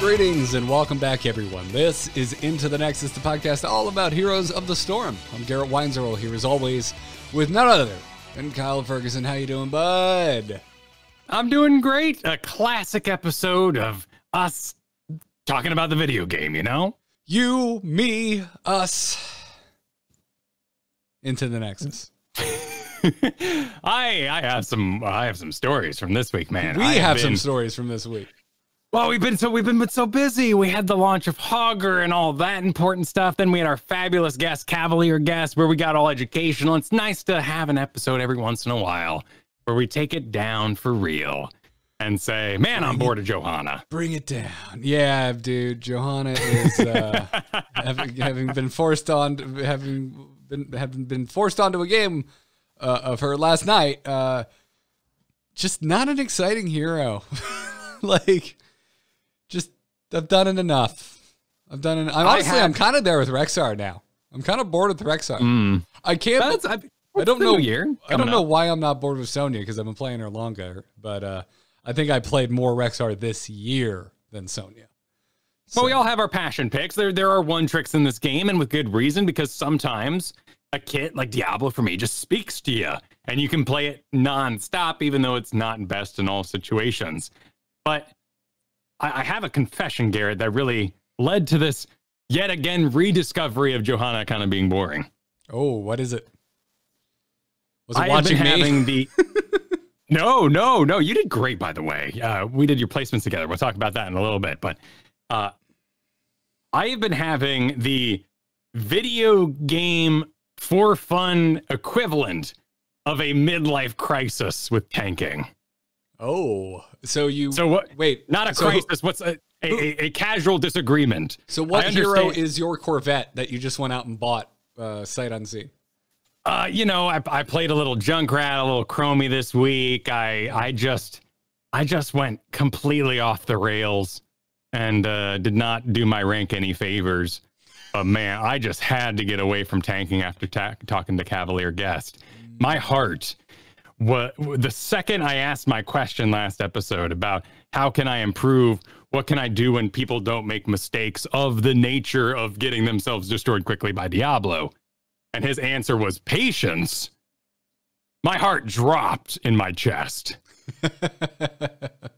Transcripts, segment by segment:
Greetings and welcome back, everyone. This is Into the Nexus, the podcast all about Heroes of the Storm. I'm Garrett Weinzierl, here as always with none other than Kyle Fergusson. How you doing, bud? I'm doing great. A classic episode of us talking about the video game, you know? You, me, us. Into the Nexus. I have some stories from this week, man. We have some stories from this week. Well, we've been so busy. We had the launch of Hogger and all that important stuff. Then we had our fabulous guest, Cavalier guest, where we got all educational. It's nice to have an episode every once in a while where we take it down for real and say, man, I'm bored of Johanna. Bring it down. Yeah, dude. Johanna is having been forced onto a game of her last night. Just not an exciting hero. I've done it enough. I'm kind of there with Rexar now. I'm kind of bored with Rexar. I can't. I don't know. I don't know why I'm not bored with Sonya because I've been playing her longer. But I think I played more Rexar this year than Sonya. So. Well, we all have our passion picks. There are one tricks in this game, and with good reason, because sometimes a kit like Diablo for me just speaks to you, and you can play it nonstop, even though it's not best in all situations. But I have a confession, Garrett, that really led to this yet again rediscovery of Johanna kind of being boring. Oh, what is it? Was it watching me? No, you did great, by the way. We did your placements together. We'll talk about that in a little bit. But I have been having the video game for fun equivalent of a midlife crisis with tanking. Oh, so what? Wait, not a crisis. What's a casual disagreement? So what hero is your Corvette that you just went out and bought sight unseen? I played a little Junkrat, a little Chromie this week. I just went completely off the rails and did not do my rank any favors. But man, I just had to get away from tanking after talking to Cavalier Guest. My heart. The second I asked my question last episode about how can I improve, what can I do when people don't make mistakes of the nature of getting themselves destroyed quickly by Diablo, and his answer was patience, my heart dropped in my chest.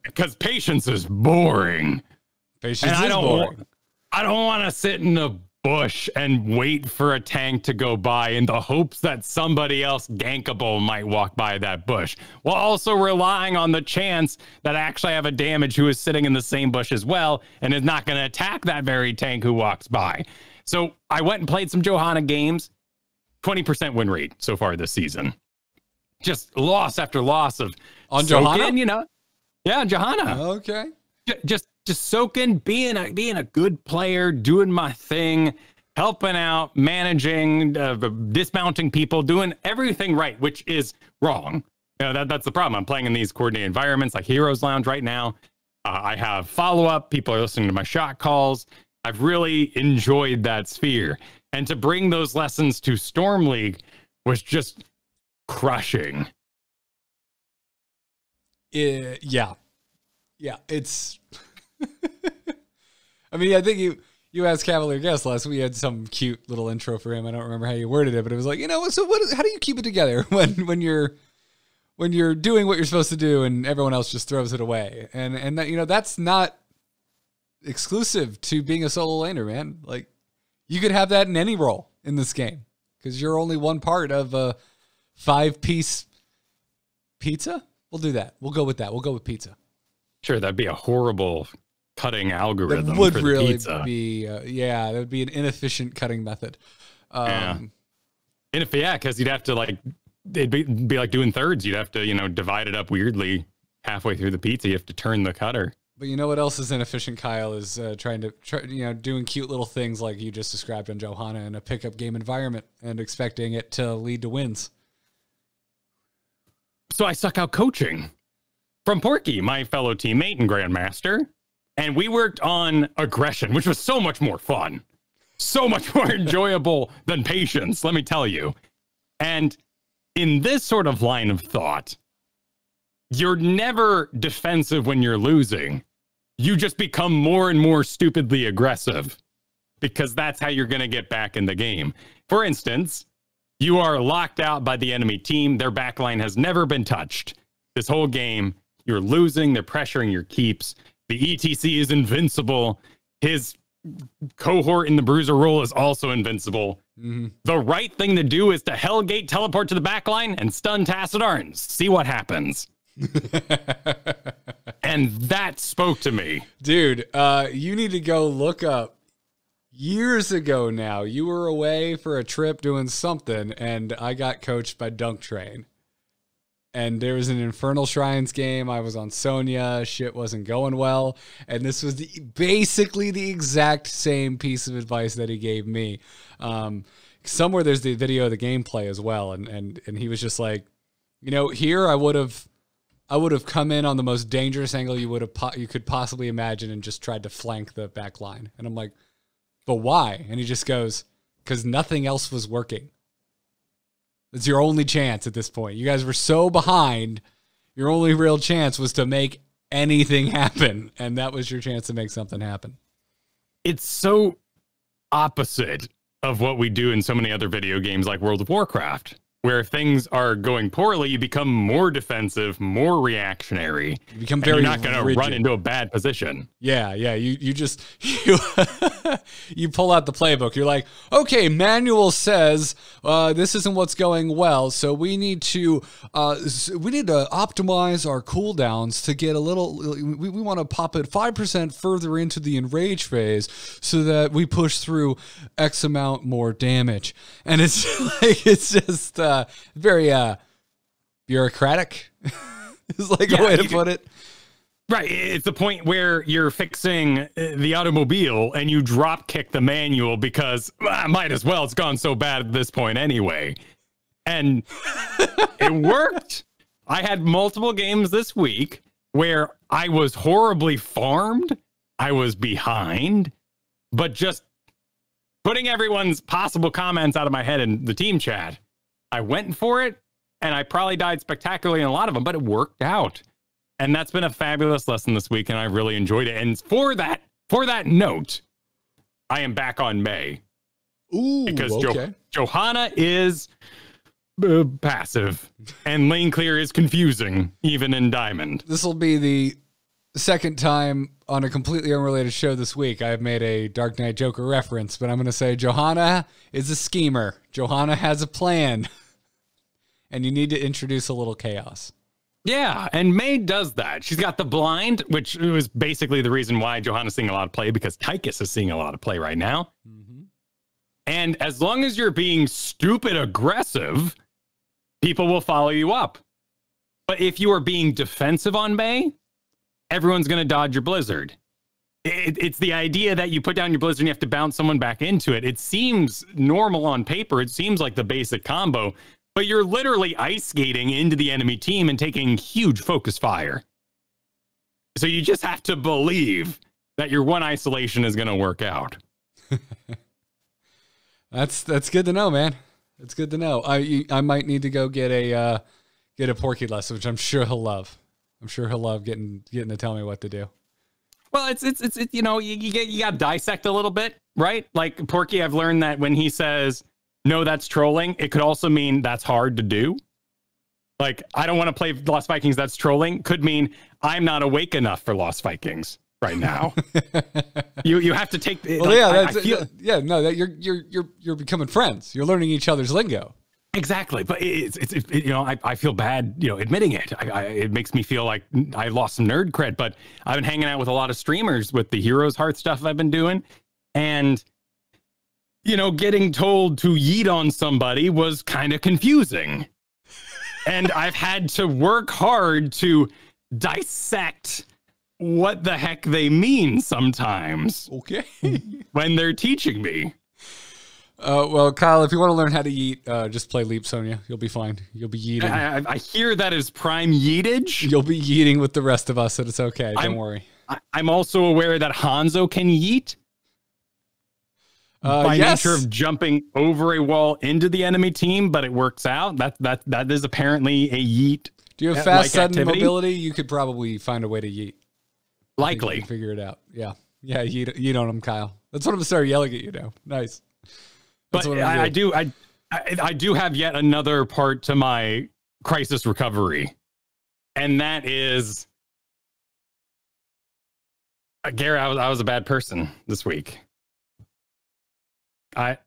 Because patience is boring. Patience is boring. I don't want to sit in a bush and wait for a tank to go by in the hopes that somebody else gankable might walk by that bush, while also relying on the chance that I actually have a damage who is sitting in the same bush as well and is not going to attack that very tank who walks by. So I went and played some Johanna games. 20% win rate so far this season. Just loss after loss of on Johanna, Yeah, Johanna. Okay. Just soaking, being a good player, doing my thing, helping out, managing, dismounting people, doing everything right, which is wrong. That's the problem. I'm playing in these coordinated environments like Heroes Lounge right now. I have follow-up. People are listening to my shot calls. I've really enjoyed that sphere. And to bring those lessons to Storm League was just crushing. Yeah, it's... I mean, I think you asked Cavalier Guest last week. We had some cute little intro for him. I don't remember how you worded it, but it was like, how do you keep it together when you're doing what you're supposed to do and everyone else just throws it away? And that, that's not exclusive to being a solo laner, man. Like, you could have that in any role in this game because you're only one part of a 5-piece pizza. We'll do that. We'll go with that. We'll go with pizza. Sure, that'd be a horrible cutting algorithm. That would for really the pizza. Be, that would be an inefficient cutting method. Because you'd have to it'd be like doing thirds. You'd have to, divide it up weirdly halfway through the pizza. You have to turn the cutter. But you know what else is inefficient, Kyle, is doing cute little things like you just described on Johanna in a pickup game environment and expecting it to lead to wins. So I suck out coaching from Porky, my fellow teammate and grandmaster. And we worked on aggression, which was so much more fun, so much more enjoyable than patience, let me tell you. And in this sort of line of thought, you're never defensive when you're losing. you just become more and more stupidly aggressive because that's how you're going to get back in the game. For instance, you are locked out by the enemy team. Their backline has never been touched. This whole game, you're losing. They're pressuring your keeps. The ETC is invincible. His cohort in the bruiser role is also invincible. Mm-hmm. The right thing to do is to Hellgate teleport to the backline and stun Tacet Arns. See what happens. And that spoke to me. Dude, you need to go look up. Years ago now, you were away for a trip doing something, and I got coached by Dunk Train. And there was an Infernal Shrines game. I was on Sonya. Shit wasn't going well. And this was basically the exact same piece of advice that he gave me. Somewhere there's the video of the gameplay as well. And he was just like, you know, here I would have come in on the most dangerous angle you could possibly imagine and just tried to flank the back line. And I'm like, but why? And he just goes, because nothing else was working. It's your only chance at this point. You guys were so behind. Your only real chance was to make anything happen. And that was your chance to make something happen. It's so opposite of what we do in so many other video games like World of Warcraft, where if things are going poorly, you become more defensive, more reactionary. You become very you're not going to run into a bad position. Yeah. You just you pull out the playbook. You're like, okay, manual says this isn't what's going well, so we need to optimize our cooldowns to get a little. We want to pop it 5% further into the enrage phase so that we push through X amount more damage. And it's like it's just very bureaucratic. Is like a way to put it. Right. It's the point where you're fixing the automobile and you drop kick the manual because might as well. It's gone so bad at this point anyway. And it worked. I had multiple games this week where I was horribly farmed. I was behind, but just putting everyone's possible comments out of my head in the team chat, I went for it and I probably died spectacularly in a lot of them, but it worked out. And that's been a fabulous lesson this week, and I really enjoyed it. And for that note, I am back on May. Ooh, because okay. Johanna is passive, and lane clear is confusing, even in Diamond. This will be the second time on a completely unrelated show this week I've made a Dark Knight Joker reference, but I'm going to say Johanna is a schemer. Johanna has a plan, and you need to introduce a little chaos. Yeah, and May does that. She's got the blind, which was basically the reason why Johanna's seeing a lot of play, because Tychus is seeing a lot of play right now. Mm-hmm. And as long as you're being stupid aggressive, people will follow you up. But if you are being defensive on May, everyone's going to dodge your blizzard. It's the idea that you put down your blizzard and you have to bounce someone back into it. It seems normal on paper. It seems like the basic combo. But you're literally ice skating into the enemy team and taking huge focus fire. So you just have to believe that your one isolation is going to work out. That's good to know, man. That's good to know. I might need to go get a Porky lesson, which I'm sure he'll love. I'm sure he'll love getting to tell me what to do. Well, it's you know, you got to dissect a little bit, right? Like Porky, I've learned that when he says, no, that's trolling, it could also mean that's hard to do. Like, I don't want to play Lost Vikings, that's trolling. Could mean I'm not awake enough for Lost Vikings right now. you have to take. Well, like, yeah, that you're becoming friends. You're learning each other's lingo. Exactly, but it's you know, I feel bad, you know, admitting it. It makes me feel like I lost some nerd cred. But I've been hanging out with a lot of streamers with the Heroes Heart stuff I've been doing, and you know, getting told to yeet on somebody was kind of confusing. And I've had to work hard to dissect what the heck they mean sometimes. Okay. When they're teaching me. Well, Kyle, if you want to learn how to yeet, just play Leap Sonya. You'll be fine. You'll be yeeting. I hear that is prime yeetage. You'll be yeeting with the rest of us, and it's okay. Don't worry. I'm also aware that Hanzo can yeet. By nature of jumping over a wall into the enemy team, but it works out. That is apparently a yeet. Do you have fast, sudden mobility? You could probably find a way to yeet. Likely. You can figure it out. Yeah. Yeah, you know him, Kyle. That's what I'm going to start yelling at you now. Nice. That's but I do have yet another part to my crisis recovery. And that is, Garrett, I was a bad person this week. I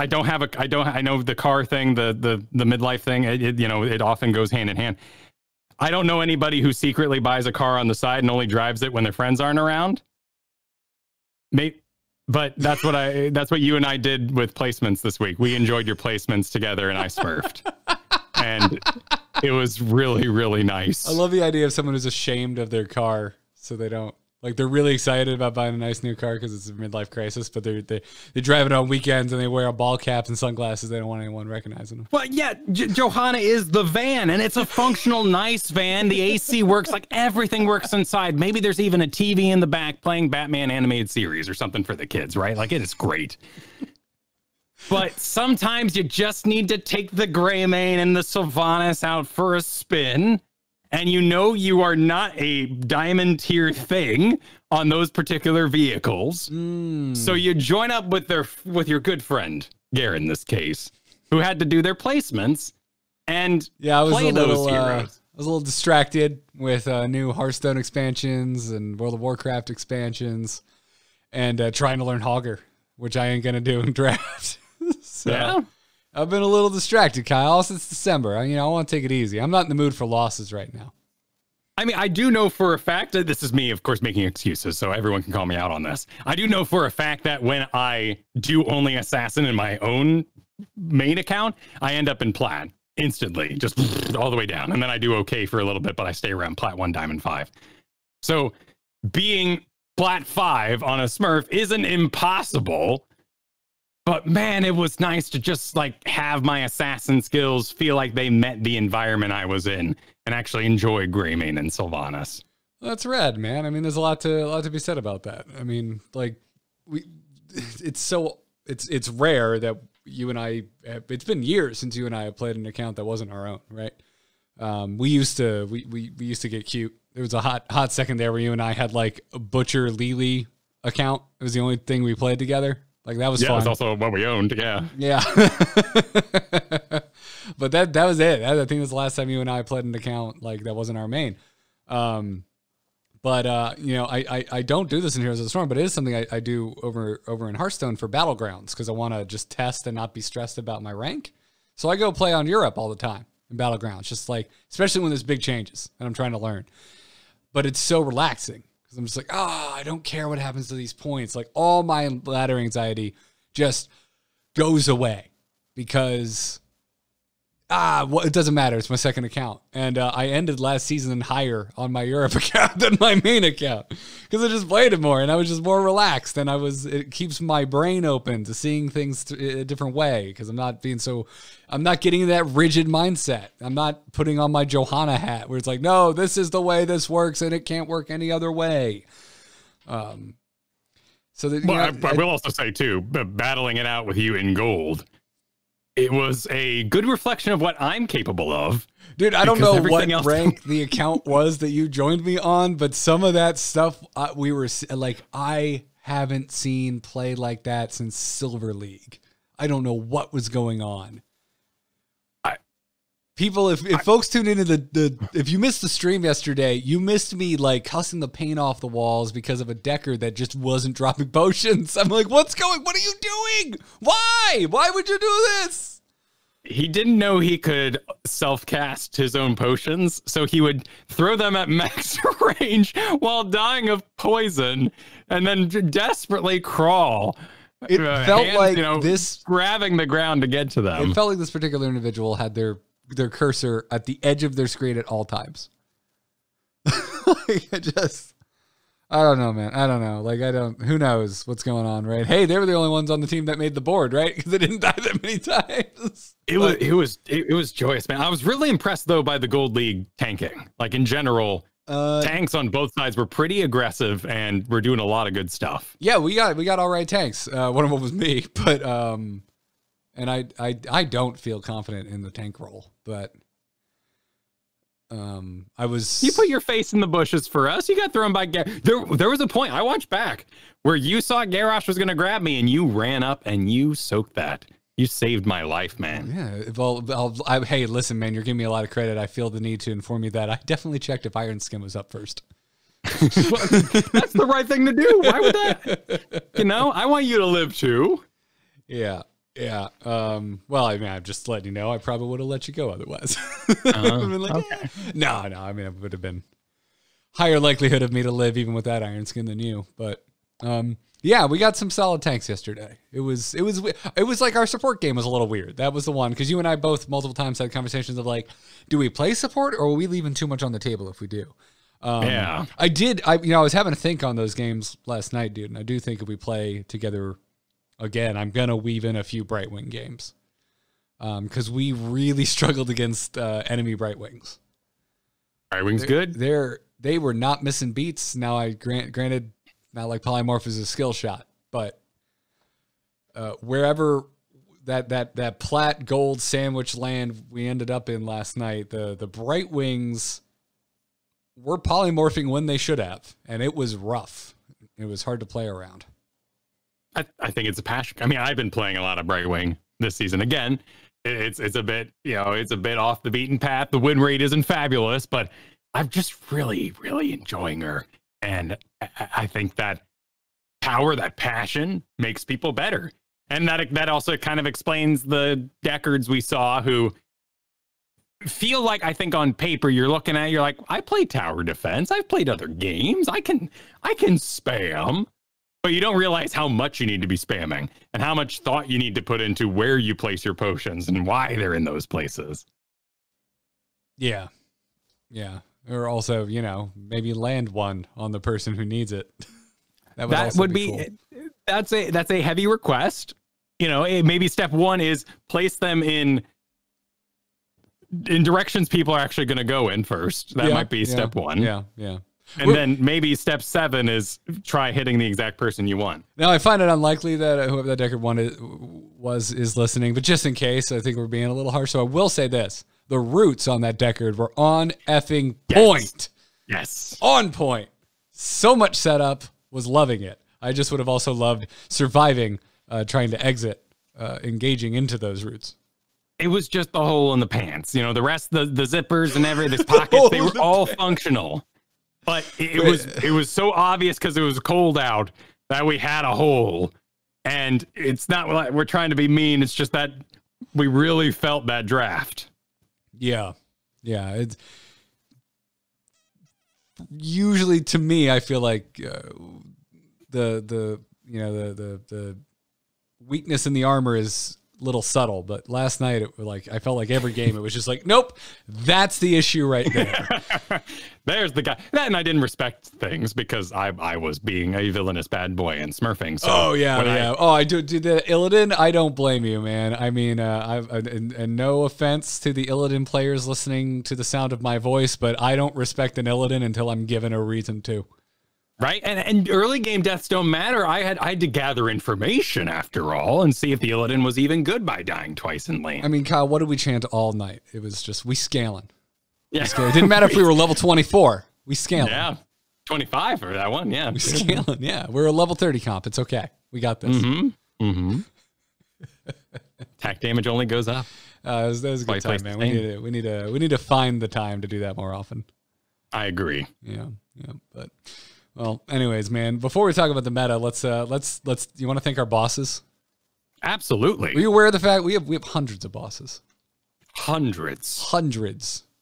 don't have I know the car thing, the midlife thing, it often goes hand in hand. I don't know anybody who secretly buys a car on the side and only drives it when their friends aren't around. But that's what you and I did with placements this week. We enjoyed your placements together and I smurfed. And it was really, really nice. I love the idea of someone who's ashamed of their car, so they don't, like, they're really excited about buying a nice new car because it's a midlife crisis, but they drive it on weekends and they wear a ball cap and sunglasses. They don't want anyone recognizing them. Well, yeah, Johanna is the van, and it's a functional, nice van. The AC works, like everything works inside. Maybe there's even a TV in the back playing Batman animated series or something for the kids, right? Like, it is great. But sometimes you just need to take the Greymane and the Sylvanas out for a spin. And you are not a diamond tier thing on those particular vehicles. So you join up with your good friend, Garrett in this case, who had to do their placements and play those heroes. I was a little distracted with new Hearthstone expansions and World of Warcraft expansions and trying to learn Hogger, which I ain't going to do in draft. So yeah. I've been a little distracted, Kyle, since December. I want to take it easy. I'm not in the mood for losses right now. I mean, I do know for a fact that this is me, of course, making excuses, so everyone can call me out on this. I do know for a fact that when I do only assassin in my own main account, I end up in plat instantly, just all the way down. And then I do okay for a little bit, but I stay around plat 1, diamond 5. So being plat 5 on a Smurf isn't impossible. But man, it was nice to just like have my assassin skills feel like they met the environment I was in and actually enjoy Greymane and Sylvanas. That's rad, man. I mean, there's a lot to be said about that. I mean, like it's rare that you and I, it's been years since you and I have played an account that wasn't our own, right? We used to get cute. There was a hot second there where you and I had like a Butcher Lily account. It was the only thing we played together. Like that was fun. Yeah, it was also what we owned. Yeah. Yeah. But that was it. I think it was the last time you and I played an account like that wasn't our main. I don't do this in Heroes of the Storm, but it is something I do over in Hearthstone for Battlegrounds because I want to just test and not be stressed about my rank. So I go play on Europe all the time in Battlegrounds, just like, especially when there's big changes and I'm trying to learn. But it's so relaxing. Because I'm just like, I don't care what happens to these points. Like all my ladder anxiety just goes away because it doesn't matter. It's my second account. And I ended last season higher on my Europe account than my main account because I just played it more and I was just more relaxed. And it keeps my brain open to seeing things a different way because I'm not getting that rigid mindset. I'm not putting on my Johanna hat where it's like, no, this is the way this works and it can't work any other way. I will also say too, battling it out with you in gold, it was a good reflection of what I'm capable of. Dude, I don't know what rank the account was that you joined me on, but some of that stuff we were like, I haven't seen play like that since Silver League. I don't know what was going on. People, if folks tune into if you missed the stream yesterday, you missed me like cussing the paint off the walls because of a decker that just wasn't dropping potions. I'm like, what are you doing? Why would you do this? He didn't know he could self-cast his own potions, so he would throw them at max range while dying of poison and then desperately crawl. It felt like grabbing the ground to get to them. It felt like this particular individual had their cursor at the edge of their screen at all times. I don't know, man. I don't know. Who knows what's going on, right? Hey, they were the only ones on the team that made the board, right? Because they didn't die that many times. It was joyous, man. I was really impressed though by the Gold League tanking. Like in general, tanks on both sides were pretty aggressive and we're doing a lot of good stuff. Yeah, we got all right tanks. One of them was me, but and I don't feel confident in the tank role, but I was. You put your face in the bushes for us. You got thrown by Garrett. There was a point I watched back where you saw Garrett was going to grab me, and you ran up and you soaked that. You saved my life, man. Yeah. Well, hey, listen, man, you're giving me a lot of credit. I feel the need to inform you that I definitely checked if Iron Skin was up first. Well, that's the right thing to do. Why would that? I want you to live too. Yeah. Yeah. Well, I mean, I'm just letting you know, I probably would have let you go otherwise. Okay. No. I mean, it would have been higher likelihood of me to live even with that Iron Skin than you. But, yeah, we got some solid tanks yesterday. It was like our support game was a little weird. That was the one, because you and I both multiple times had conversations of like, do we play support or are we leaving too much on the table if we do? Yeah, I was having to think on those games last night, dude. And I do think if we play together again, I'm going to weave in a few Brightwing games. Because we really struggled against enemy Brightwings. Brightwing's good. They were not missing beats. Now, granted, not like Polymorph is a skill shot, but wherever that plat gold sandwich land we ended up in last night, the Brightwings were polymorphing when they should have, and it was rough. It was hard to play around. I think it's a passion. I mean, I've been playing a lot of Brightwing this season. Again, it's a bit, it's a bit off the beaten path. The win rate isn't fabulous, but I'm just really, really enjoying her. And I think that power, that passion makes people better. And that also kind of explains the Deckards we saw who feel like, I think on paper you're like, I play tower defense. I've played other games. I can spam. But you don't realize how much you need to be spamming and how much thought you need to put into where you place your potions and why they're in those places. Yeah. Yeah. Or also, maybe land one on the person who needs it. That would be cool. That's a heavy request. Maybe step one is place them in directions people are actually going to go in first. That might be step one. Yeah. Yeah. And then maybe step 7 is try hitting the exact person you want. Now, I find it unlikely that whoever that Deckard one is listening, but just in case, I think we're being a little harsh. So I will say this. The roots on that Deckard were on effing point. Yes. On point. So much setup. Was loving it. I just would have also loved surviving, trying to exit, engaging into those roots. It was just the hole in the pants. The rest, the zippers and the pockets, they were all functional. But it was so obvious because it was cold out that we had a hole. And it's not like we're trying to be mean. It's just that we really felt that draft. Yeah. Yeah. It's usually, to me, I feel like the weakness in the armor is little subtle, but last night I felt like every game it was just like, nope, that's the issue right there. There's the guy. And I didn't respect things because I was being a villainous bad boy and smurfing. So I do the Illidan. I don't blame you, man. I mean, and no offense to the Illidan players listening to the sound of my voice, but I don't respect an Illidan until I'm given a reason to. Right. And early game deaths don't matter. I had to gather information after all and see if the Illidan was even good by dying twice in lane. I mean, Kyle, what did we chant all night? It was just, we scaling. Yeah. It didn't matter if we were level 24. We scaling. Yeah. 25 for that one. Yeah. We scaling. Yeah. We're a level 30 comp. It's okay. We got this. Mm-hmm. Mm-hmm. Attack damage only goes up. That was a good time, man. We need to find the time to do that more often. I agree. Yeah. Yeah. But well, anyways, man, before we talk about the meta, let's you want to thank our bosses? Absolutely. Are you aware of the fact we have hundreds of bosses? Hundreds.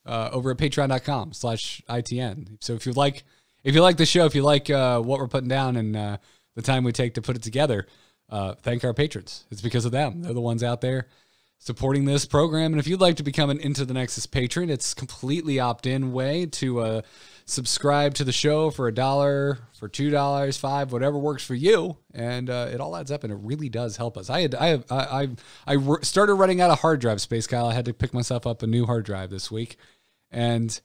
Over at patreon.com/ITN. So if you like the show, if you like what we're putting down and the time we take to put it together, thank our patrons. It's because of them. They're the ones out there supporting this program. And if you'd like to become an Into the Nexus patron, it's completely opt-in way to subscribe to the show for $1, for $2, $5, whatever works for you, and it all adds up, and it really does help us. I started running out of hard drive space, Kyle. I had to pick myself up a new hard drive this week, and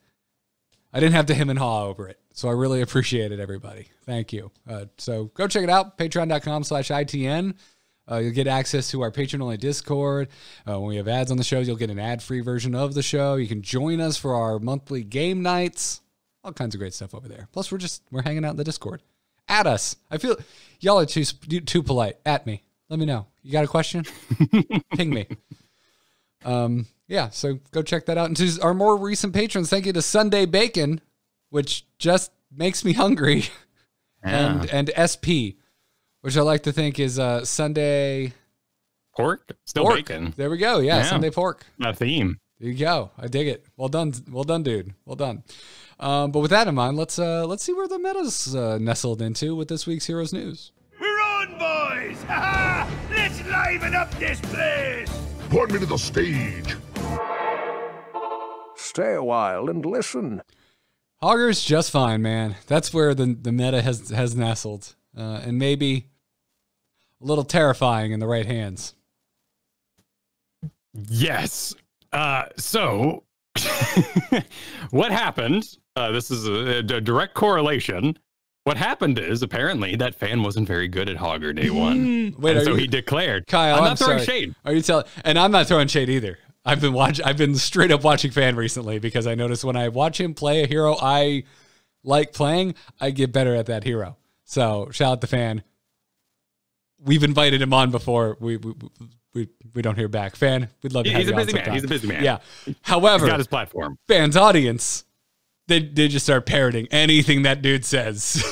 I didn't have to hem and haw over it. So I really appreciate it, everybody. Thank you. So go check it out, patreon.com/ITN. You'll get access to our patron-only Discord. When we have ads on the shows, you'll get an ad-free version of the show. You can join us for our monthly game nights. All kinds of great stuff over there. Plus, we're hanging out in the Discord. At us. I feel y'all are too polite. At me. Let me know. You got a question? Ping me. Yeah, so go check that out. And to our more recent patrons, thank you to Sunday Bacon, which just makes me hungry, and SP, which I like to think is Sunday pork, still pork. Bacon. There we go. Yeah, Sunday pork. A theme. There you go. I dig it. Well done, dude. Well done. But with that in mind, let's see where the meta's nestled into with this week's Heroes News. We're on, boys! Ha ha! Let's liven up this place! Point me to the stage. Stay a while and listen. Hogger's just fine, man. That's where the meta has nestled, and maybe a little terrifying in the right hands. Yes. So what happened? This is a direct correlation. What happened is apparently that fan wasn't very good at Hogger day one. Wait, and so he declared. Kyle, I'm not throwing sorry. shade. Are you telling? And I'm not throwing shade either. I've been straight up watching Fan recently because I noticed when I watch him play a hero I like playing, I get better at that hero. So shout out to Fan. We've invited him on before. We don't hear back. Fan, we'd love to have He's you a on busy man. sometime. He's a busy man. Yeah. However, he's got his platform. Fan's audience, they just start parroting anything that dude says,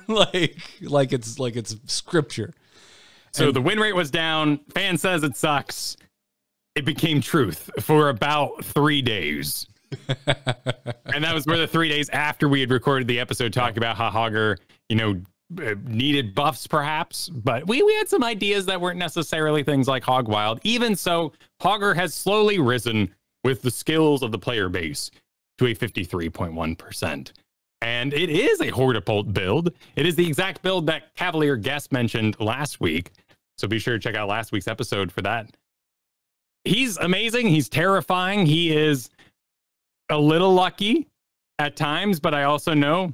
like it's scripture. So the win rate was down. Fan says it sucks. It became truth for about 3 days. And that was where the 3 days after we had recorded the episode talking about how Hogger, needed buffs perhaps. But we had some ideas that weren't necessarily things like Hog Wild. Even so, Hogger has slowly risen with the skills of the player base to a 53.1%. And it is a Hortipult build. It is the exact build that Cavalier Guest mentioned last week. So be sure to check out last week's episode for that. He's amazing. He's terrifying. He is a little lucky at times, but I also know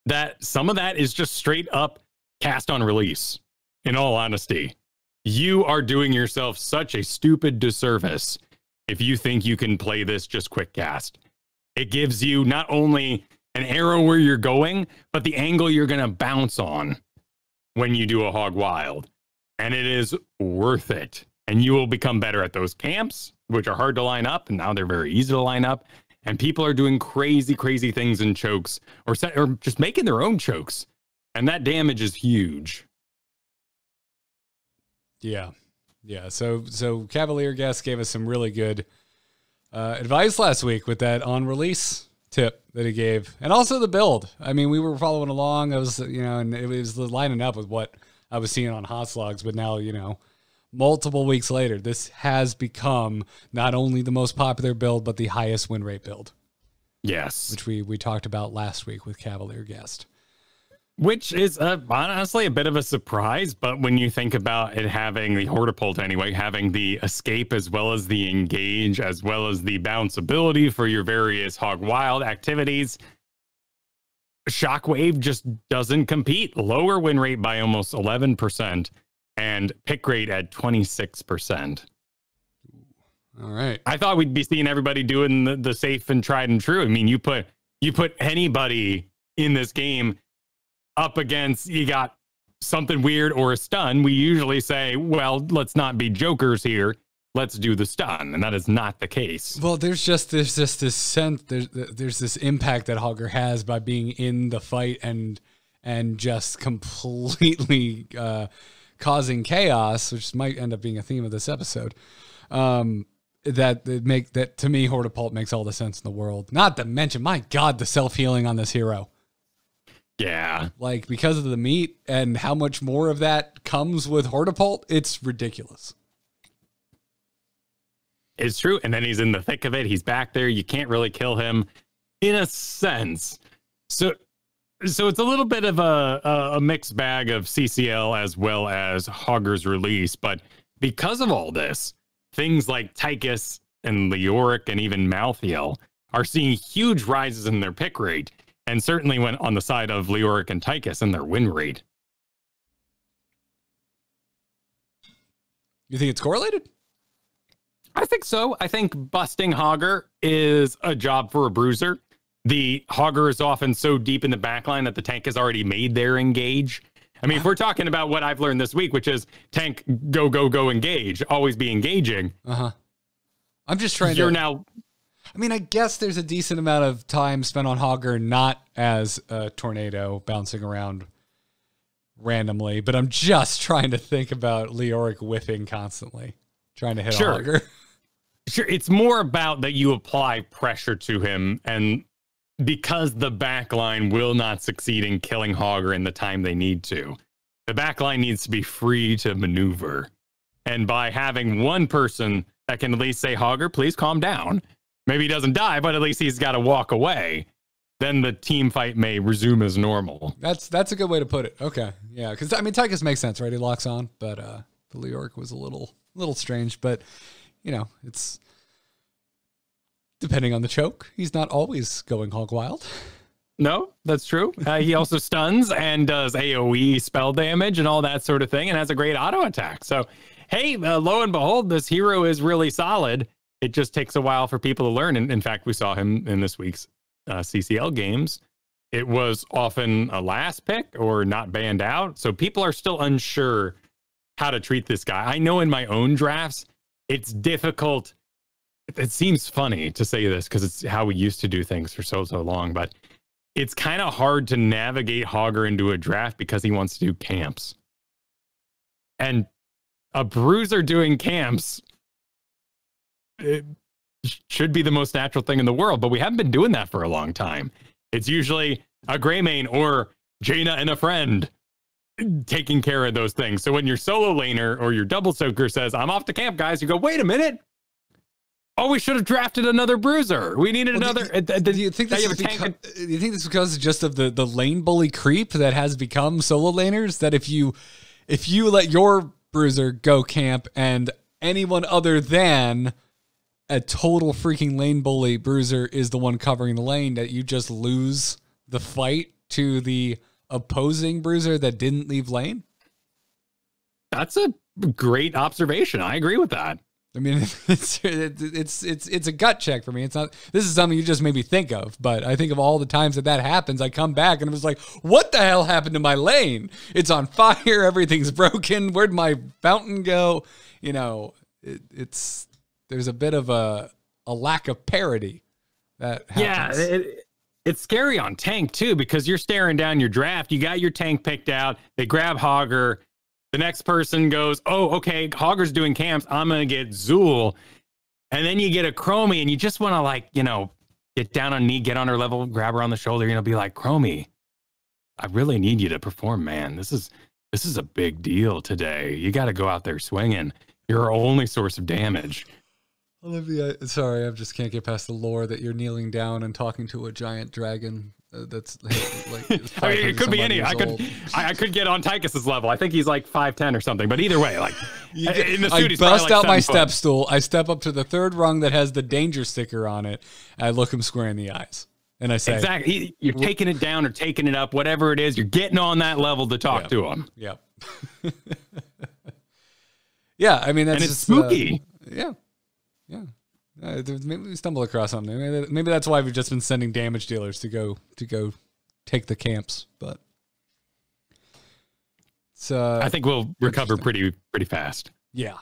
that some of that is just straight up cast on release. In all honesty, you are doing yourself such a stupid disservice if you think you can play this just quick cast. It gives you not only an arrow where you're going, but the angle you're going to bounce on when you do a Hog Wild. And it is worth it. And you will become better at those camps, which are hard to line up. And now they're very easy to line up. And people are doing crazy, crazy things in chokes or just making their own chokes. And that damage is huge. Yeah. Yeah. So Cavalier Guest gave us some really good advice last week with that on release tip that he gave. And also the build. I mean, we were following along. I was, and it was lining up with what I was seeing on Hotslogs, but now, multiple weeks later, this has become not only the most popular build, but the highest win rate build. Yes. Which we talked about last week with Cavalier Guest. Which is honestly a bit of a surprise, but when you think about it having the Hortipult anyway, having the escape as well as the engage, as well as the bounce ability for your various Hog Wild activities, Shockwave just doesn't compete. Lower win rate by almost 11%. And pick rate at 26%. All right. I thought we'd be seeing everybody doing the safe and tried and true. I mean, you put anybody in this game up against, you got something weird or a stun. We usually say, well, let's not be jokers here. Let's do the stun. And that is not the case. Well, there's just this sense, there's this impact that Hogger has by being in the fight and just completely, causing chaos, which might end up being a theme of this episode. That to me, Hortipult makes all the sense in the world. Not to mention, my God, the self-healing on this hero. Yeah. Like, because of the meat and how much more of that comes with Hortipult, it's ridiculous. It's true. And then he's in the thick of it. He's back there. You can't really kill him in a sense. So it's a little bit of a mixed bag of CCL as well as Hogger's release. But because of all this, things like Tychus and Leoric and even Malthael are seeing huge rises in their pick rate. And certainly when on the side of Leoric and Tychus in their win rate. You think it's correlated? I think so. I think busting Hogger is a job for a bruiser. The Hogger is often so deep in the backline that the tank has already made their engage. I mean, if we're talking about what I've learned this week, which is tank, go, go, go, engage, always be engaging. I'm just trying You're now... I mean, I guess there's a decent amount of time spent on Hogger not as a tornado bouncing around randomly, but I'm just trying to think about Leoric whiffing constantly, trying to hit a Hogger. Sure, it's more about that you apply pressure to him, and because the backline will not succeed in killing Hogger in the time they need to, the backline needs to be free to maneuver. And by having one person that can at least say, Hogger, please calm down. Maybe he doesn't die, but at least he's got to walk away. Then the team fight may resume as normal. That's a good way to put it. Okay. Yeah, because, I mean, Tychus makes sense, right? He locks on, but the Leoric was a little strange, but... You know, it's depending on the choke. He's not always going hog wild. No, that's true. He also stuns and does AoE spell damage and all that sort of thing and has a great auto attack. So, hey, lo and behold, this hero is really solid. It just takes a while for people to learn. And in fact, we saw him in this week's CCL games. It was often a last pick or not banned out. So people are still unsure how to treat this guy. I know in my own drafts, it's difficult. It seems funny to say this because it's how we used to do things for so long, but it's kind of hard to navigate Hogger into a draft because he wants to do camps. And a bruiser doing camps, it should be the most natural thing in the world, but we haven't been doing that for a long time. It's usually a Greymane or Jaina and a friend taking care of those things. So when your solo laner or your double soaker says, I'm off to camp, guys, you go, wait a minute. Oh, we should have drafted another bruiser. We needed another. Do you think this is because just of the lane bully creep that has become solo laners? That if you let your bruiser go camp and anyone other than a total freaking lane bully bruiser is the one covering the lane, that you just lose the fight to the opposing bruiser that didn't leave lane? That's a great observation. I agree with that. I mean, it's a gut check for me. It's not. This is something you just made me think of, but I think of all the times that happens. I come back and I was like, "What the hell happened to my lane? It's on fire. Everything's broken. Where'd my fountain go?" You know, there's a bit of a lack of parity that happens. Yeah, it's scary on tank too because you're staring down your draft. You got your tank picked out. They grab Hogger. The next person goes, oh, okay, Hogger's doing camps. I'm going to get Zool. And then you get a Chromie and you just want to, like, you know, get down on knee, get on her level, grab her on the shoulder, you know, be like, Chromie, I really need you to perform, man. This is a big deal today. You got to go out there swinging. You're our only source of damage. Olivia, sorry, I just can't get past the lore that you're kneeling down and talking to a giant dragon. That's like I mean, it could be any. I could get on Tychus's level. I think he's like 5'10" or something. But either way, like in the suit, I bust out my step stool. I step up to the third rung that has the danger sticker on it. I look him square in the eyes, and I say, "Exactly. You're taking it down or taking it up, whatever it is. You're getting on that level to talk to him." Yep. Yeah, I mean that's it's spooky. Yeah. Maybe we stumble across something. Maybe that's why we've just been sending damage dealers to go take the camps. But it's, I think we'll recover pretty fast. Yeah.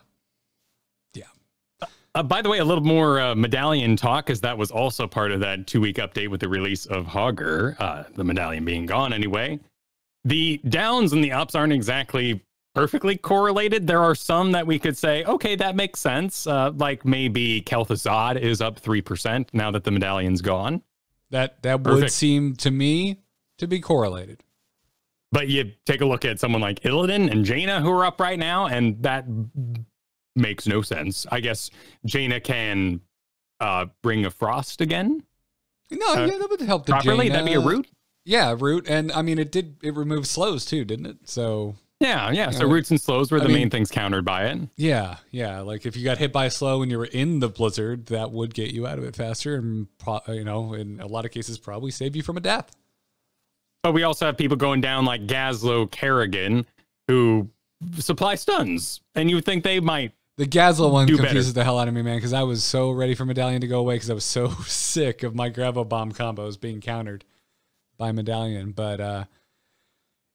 By the way, a little more medallion talk, as that was also part of that 2-week update with the release of Hogger, the medallion being gone anyway. The downs and the ups aren't exactly perfectly correlated. There are some that we could say, okay, that makes sense. Like maybe Kel'Thuzad is up 3% now that the medallion's gone. That would seem to me to be correlated. But you take a look at someone like Illidan and Jaina who are up right now, and that makes no sense. I guess Jaina can bring a frost again. No, yeah, that would help the properly. Jaina. That'd be a root. Yeah, root, and I mean it removed slows too, didn't it? So yeah. So roots and slows were the main things countered by it. Yeah. Like if you got hit by a slow and you were in the blizzard, that would get you out of it faster, and in a lot of cases probably save you from a death. But we also have people going down like Gazlo Kerrigan, who supply stuns, and you would think they might. The Gazla one do confuses better. the hell out of me, man, because I was so ready for Medallion to go away because I was so sick of my Gravel Bomb combos being countered by Medallion. But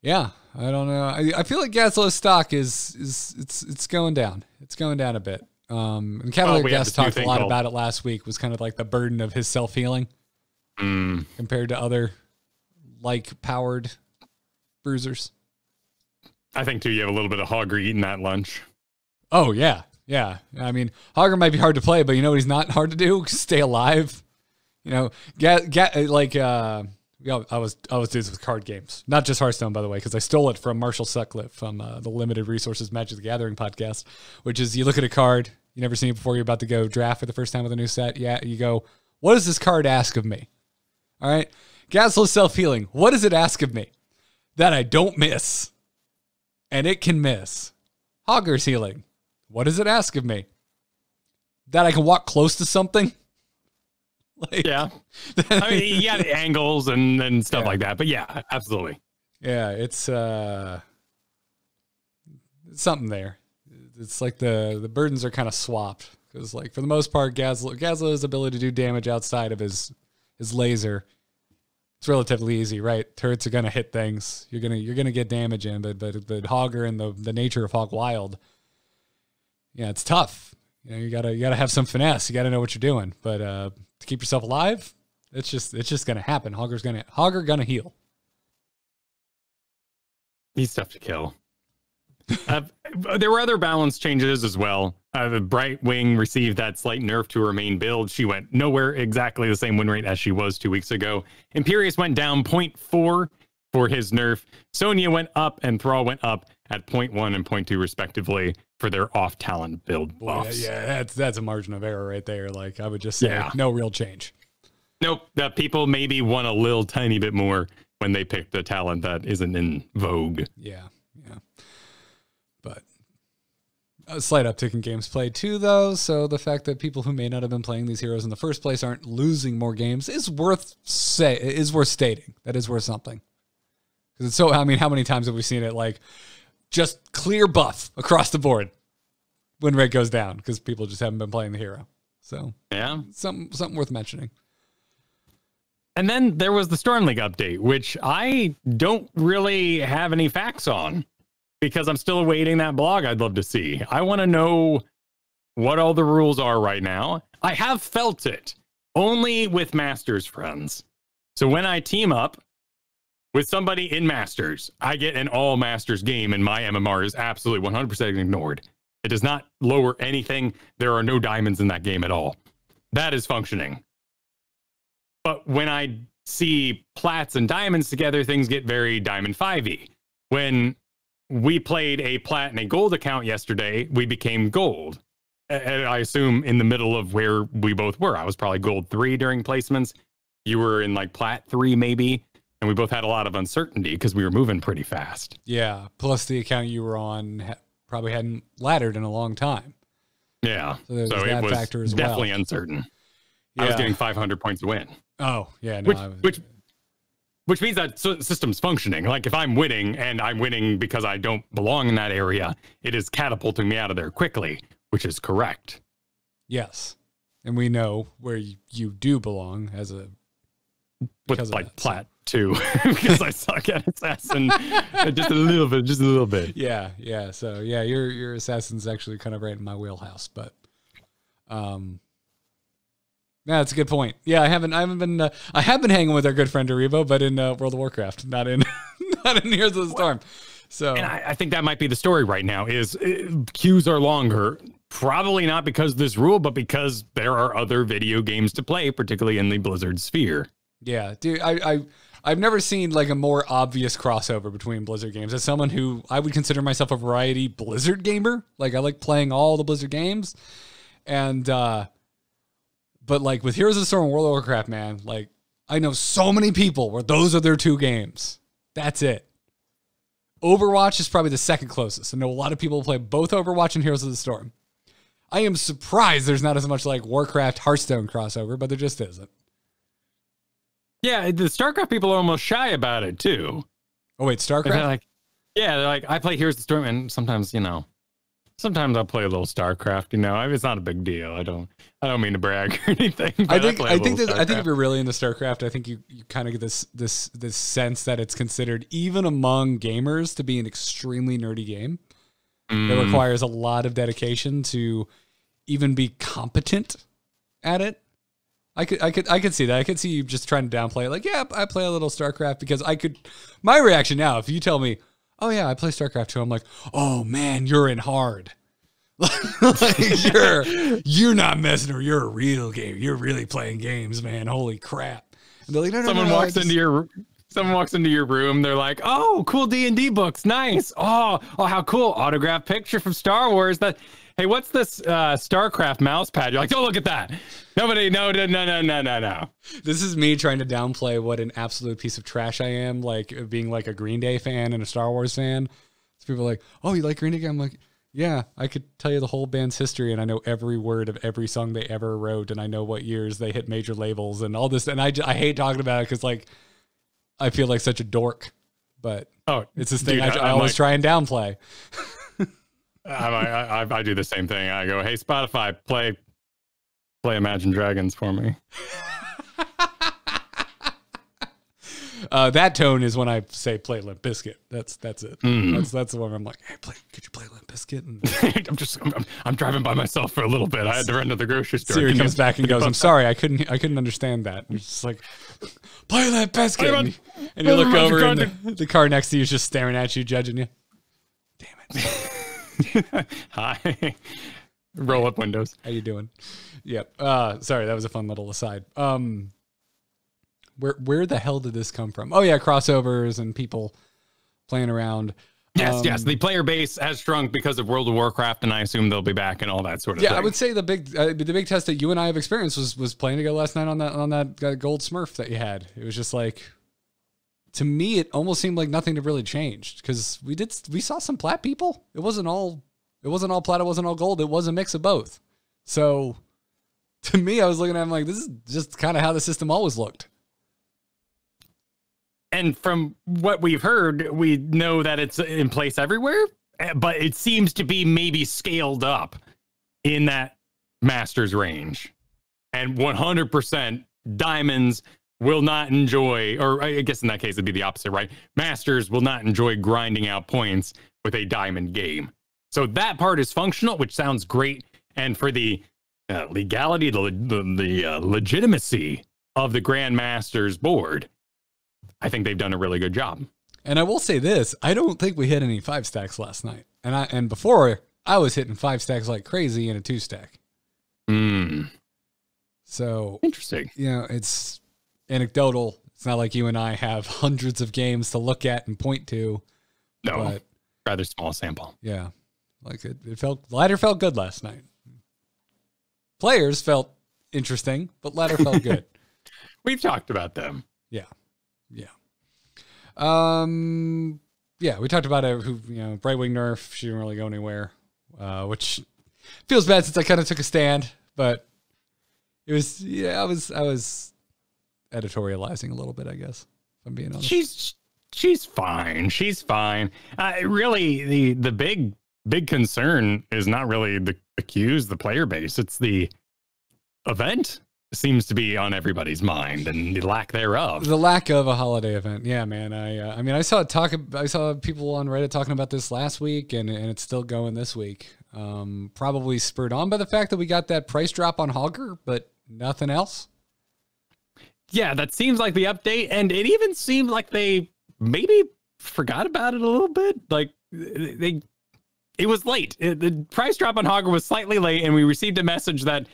yeah, I don't know. I feel like Gazla's stock is it's going down. It's going down a bit. And Cavalier Guest talked a lot about it last week. Was kind of like the burden of his self healing compared to other like powered bruisers. I think too. You have a little bit of Hogger eating that lunch. Oh yeah. Yeah, I mean, Hogger might be hard to play, but you know what he's not hard to do? Stay alive. You know, I was doing this with card games, not just Hearthstone, by the way, because I stole it from Marshall Sutcliffe from the Limited Resources Magic the Gathering podcast, which is you look at a card, you never seen it before, you're about to go draft for the first time with a new set. Yeah, you go, what does this card ask of me? All right, Gazla's self-healing. What does it ask of me? That I don't miss, and it can miss. Hogger's healing. What does it ask of me? That I can walk close to something? Like, yeah. I mean, yeah, the angles and stuff like that. But yeah, absolutely. Yeah, it's something there. It's like the burdens are kind of swapped. Because like for the most part, Gazla's ability to do damage outside of his laser, it's relatively easy, right? Turrets are gonna hit things. You're gonna get damage in, but Hogger and the nature of Hog Wild. Yeah, it's tough. You know, you gotta have some finesse. You gotta know what you're doing. But to keep yourself alive, it's just gonna happen. Hogger gonna heal. He's tough to kill. There were other balance changes as well. Brightwing received that slight nerf to her main build. She went nowhere exactly the same win rate as she was 2 weeks ago. Imperius went down 0.4 for his nerf. Sonya went up and Thrall went up at 0.1 and 0.2 respectively for their off-talent build buffs. Yeah, that's a margin of error right there. Like I would just say, no real change. Nope, the people maybe won a little tiny bit more when they picked a talent that isn't in vogue. Yeah. But a slight uptick in games played too, though. So the fact that people who may not have been playing these heroes in the first place aren't losing more games is worth stating. That is worth something. Because it's so. I mean, how many times have we seen it? Like just clear buff across the board when rate goes down because people just haven't been playing the hero. So yeah, something worth mentioning. And then there was the Storm League update, which I don't really have any facts on because I'm still awaiting that blog I'd love to see. I want to know what all the rules are right now. I have felt it only with Masters friends. So when I team up with somebody in Masters, I get an all Masters game and my MMR is absolutely 100% ignored. It does not lower anything. There are no diamonds in that game at all. That is functioning. But when I see plats and diamonds together, things get very Diamond 5e. When we played a plat and a gold account yesterday, we became gold. And I assume in the middle of where we both were. I was probably gold 3 during placements. You were in like plat 3 maybe. And we both had a lot of uncertainty because we were moving pretty fast. Yeah. Plus the account you were on probably hadn't laddered in a long time. Yeah. So it was factor as definitely uncertain. Yeah. I was getting 500 points to win. Oh, yeah. No, which means that system's functioning. Like if I'm winning and I'm winning because I don't belong in that area, it is catapulting me out of there quickly, which is correct. Yes. And we know where you do belong as a... With like plat too, because I suck at assassin just a little bit. Yeah. So yeah, your assassin's actually kind of right in my wheelhouse, but yeah, that's a good point. Yeah, I have been hanging with our good friend Derivo, but in World of Warcraft, not in Heroes of the Storm. So, and I think that might be the story right now. Is queues are longer, probably not because of this rule, but because there are other video games to play, particularly in the Blizzard sphere. Yeah, dude, I've never seen like a more obvious crossover between Blizzard games. As someone who I would consider myself a variety Blizzard gamer, like I like playing all the Blizzard games, and but like with Heroes of the Storm and World of Warcraft, man, like I know so many people where those are their two games. That's it. Overwatch is probably the second closest. I know a lot of people play both Overwatch and Heroes of the Storm. I am surprised there's not as much like Warcraft Hearthstone crossover, but there just isn't. Yeah, the StarCraft people are almost shy about it too. Oh wait, StarCraft? Yeah, they're like, I play Here's the Storm, and sometimes, sometimes I'll play a little StarCraft. It's not a big deal. I don't mean to brag or anything. I think if you're really into StarCraft, I think you kind of get this sense that it's considered, even among gamers, to be an extremely nerdy game. That requires a lot of dedication to even be competent at it. I could see that. I could see you just trying to downplay it. Like, yeah, I play a little StarCraft because my reaction now, if you tell me, oh yeah, I play StarCraft too, I'm like, oh man, you're in hard. Like, you're not messing or you're a real game. You're really playing games, man. Holy crap. And they're like, no, someone walks into your room. They're like, oh, cool D&D books. Nice. Oh, how cool. Autographed picture from Star Wars. Hey, what's this StarCraft mouse pad? You're like, oh, look at that. Nobody, no. This is me trying to downplay what an absolute piece of trash I am, like being like a Green Day fan and a Star Wars fan. So people are like, oh, you like Green Day? I'm like, yeah, I could tell you the whole band's history, and I know every word of every song they ever wrote, and I know what years they hit major labels and all this. And I hate talking about it because, like, I feel like such a dork. But it's this thing I always try and downplay. I do the same thing. I go, hey, Spotify, play Imagine Dragons for me. That tone is when I say play Limp Bizkit. That's it. That's the one where I'm like, hey, could you play Limp Bizkit? And I'm driving by myself for a little bit. I had to run to the grocery store. Siri comes back and goes, I'm sorry, I couldn't understand that. And it's just like, play Limp Bizkit. And you look over and the car next to you is just staring at you, judging you. Damn it. Hi. Roll up windows. How you doing? Yep. Sorry, that was a fun little aside. Where the hell did this come from? Oh yeah, crossovers and people playing around. Yes. The player base has shrunk because of World of Warcraft, and I assume they'll be back and all that sort of thing. Yeah, I would say the big test that you and I have experienced was playing together last night on that gold Smurf that you had. It was just like, to me, it almost seemed like nothing had really changed because we saw some plat people. It wasn't all plat. It wasn't all gold. It was a mix of both. So to me, I was looking at him like, this is just kind of how the system always looked. And from what we've heard, we know that it's in place everywhere, but it seems to be maybe scaled up in that Masters range. And 100% Diamonds will not enjoy, or I guess in that case it'd be the opposite, right? Masters will not enjoy grinding out points with a Diamond game. So that part is functional, which sounds great. And for the legality, the legitimacy of the Grandmasters board, I think they've done a really good job. And I will say this, I don't think we hit any 5 stacks last night. And before, I was hitting 5 stacks like crazy in a 2 stack. So interesting. It's anecdotal. It's not like you and I have hundreds of games to look at and point to. No, but rather small sample. Yeah. Like ladder felt good last night. Players felt interesting, but ladder felt good. We've talked about them. Yeah. We talked about Brightwing nerf. She didn't really go anywhere, which feels bad since I kind of took a stand, but it was, I was editorializing a little bit, I guess, if I'm being honest. She's fine. She's fine. Really, the big concern is not really the queues, the player base. It's the event seems to be on everybody's mind, and the lack thereof. The lack of a holiday event. Yeah, man. I saw people on Reddit talking about this last week, and it's still going this week. Probably spurred on by the fact that we got that price drop on Hogger, but nothing else. Yeah, that seems like the update, and it even seemed like they maybe forgot about it a little bit. Like it was late. The price drop on Hogger was slightly late, and we received a message that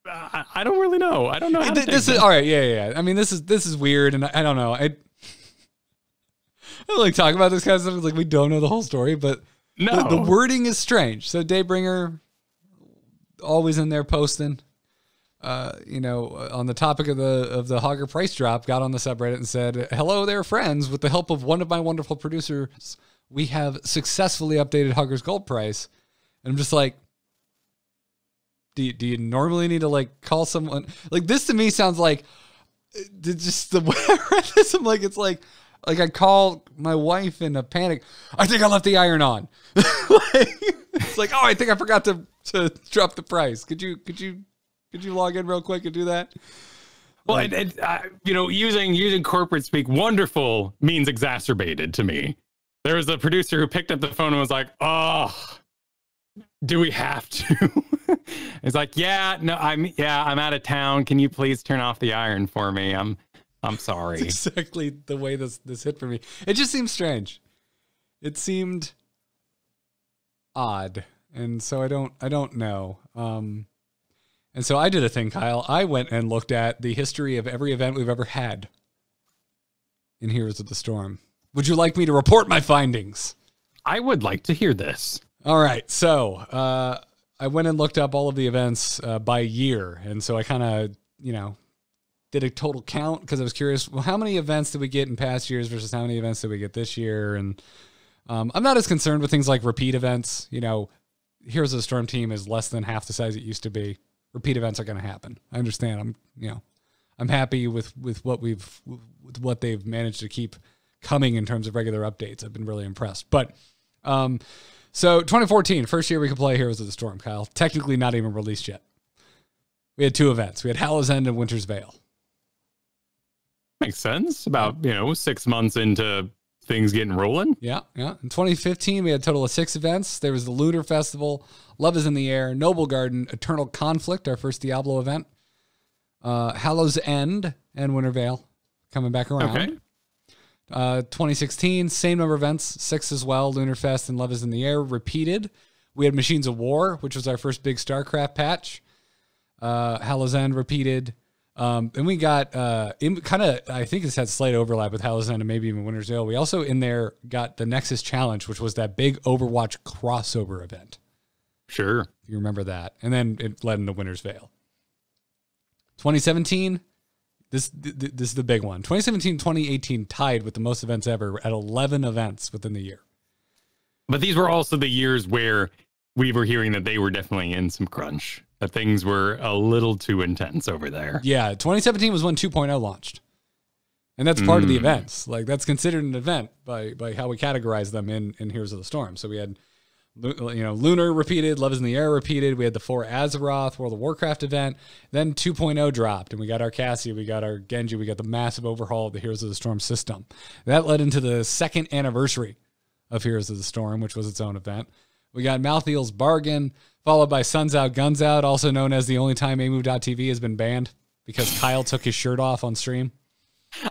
I don't really know. I don't know. This is all right. Yeah. I mean, this is weird, and I don't know. I don't like talking about this kind of stuff. Like, we don't know the whole story, but no, the wording is strange. So Daybringer always in there posting. On the topic of the Hogger price drop, got on the subreddit and said, "Hello there, friends. With the help of one of my wonderful producers, we have successfully updated Hogger's gold price." And I'm just like, do you normally need to like call someone? Like, this to me sounds like, just the way I read this, I'm like, it's like, Like, I call my wife in a panic. I think I left the iron on. It's like, oh, I think I forgot to drop the price. Could you log in real quick and do that? Well, using corporate speak, wonderful means exacerbated to me. There was a producer who picked up the phone and was like, "Oh, do we have to?" It's like, "Yeah, no, I'm out of town. Can you please turn off the iron for me? I'm sorry." That's exactly the way this hit for me. It just seemed strange. It seemed odd, and so I don't know. And so I did a thing, Kyle. I went and looked at the history of every event we've ever had in Heroes of the Storm. Would you like me to report my findings? I would like to hear this. All right. So I went and looked up all of the events by year. And so I kind of, did a total count because I was curious, well, how many events did we get in past years versus how many events did we get this year? And I'm not as concerned with things like repeat events. Heroes of the Storm team is less than half the size it used to be. Repeat events are going to happen. I understand. I'm happy with what they've managed to keep coming in terms of regular updates. I've been really impressed. But so 2014, first year we could play Heroes of the Storm, Kyle. Technically not even released yet. We had 2 events. We had Hallow's End and Winter's Veil. Makes sense. About 6 months into things getting rolling. Yeah. In 2015, we had a total of 6 events. There was the Lunar Festival, Love is in the Air, Noble Garden, Eternal Conflict, our first Diablo event, Hallow's End, and Winter Veil coming back around. Okay. 2016, same number of events, 6 as well, Lunar Fest and Love is in the Air, repeated. We had Machines of War, which was our first big StarCraft patch. Hallow's End repeated. And we got, I think this had slight overlap with Hallow's End and maybe even Winter's Veil. We also in there got the Nexus Challenge, which was that big Overwatch crossover event. Sure. You remember that. And then it led into Winter's Veil. 2017, this is the big one. 2017, 2018 tied with the most events ever at 11 events within the year. But these were also the years where we were hearing that they were definitely in some crunch. That things were a little too intense over there. Yeah, 2017 was when 2.0 launched. And that's part of the events. Like, that's considered an event by how we categorize them in Heroes of the Storm. So we had, Lunar repeated, Love is in the Air repeated. We had the 4 Azeroth World of Warcraft event. Then 2.0 dropped, and we got our Cassia, we got our Genji, we got the massive overhaul of the Heroes of the Storm system. That led into the 2nd anniversary of Heroes of the Storm, which was its own event. We got Malthael's Bargain, followed by Suns Out, Guns Out, also known as the only time amove.tv has been banned because Kyle took his shirt off on stream.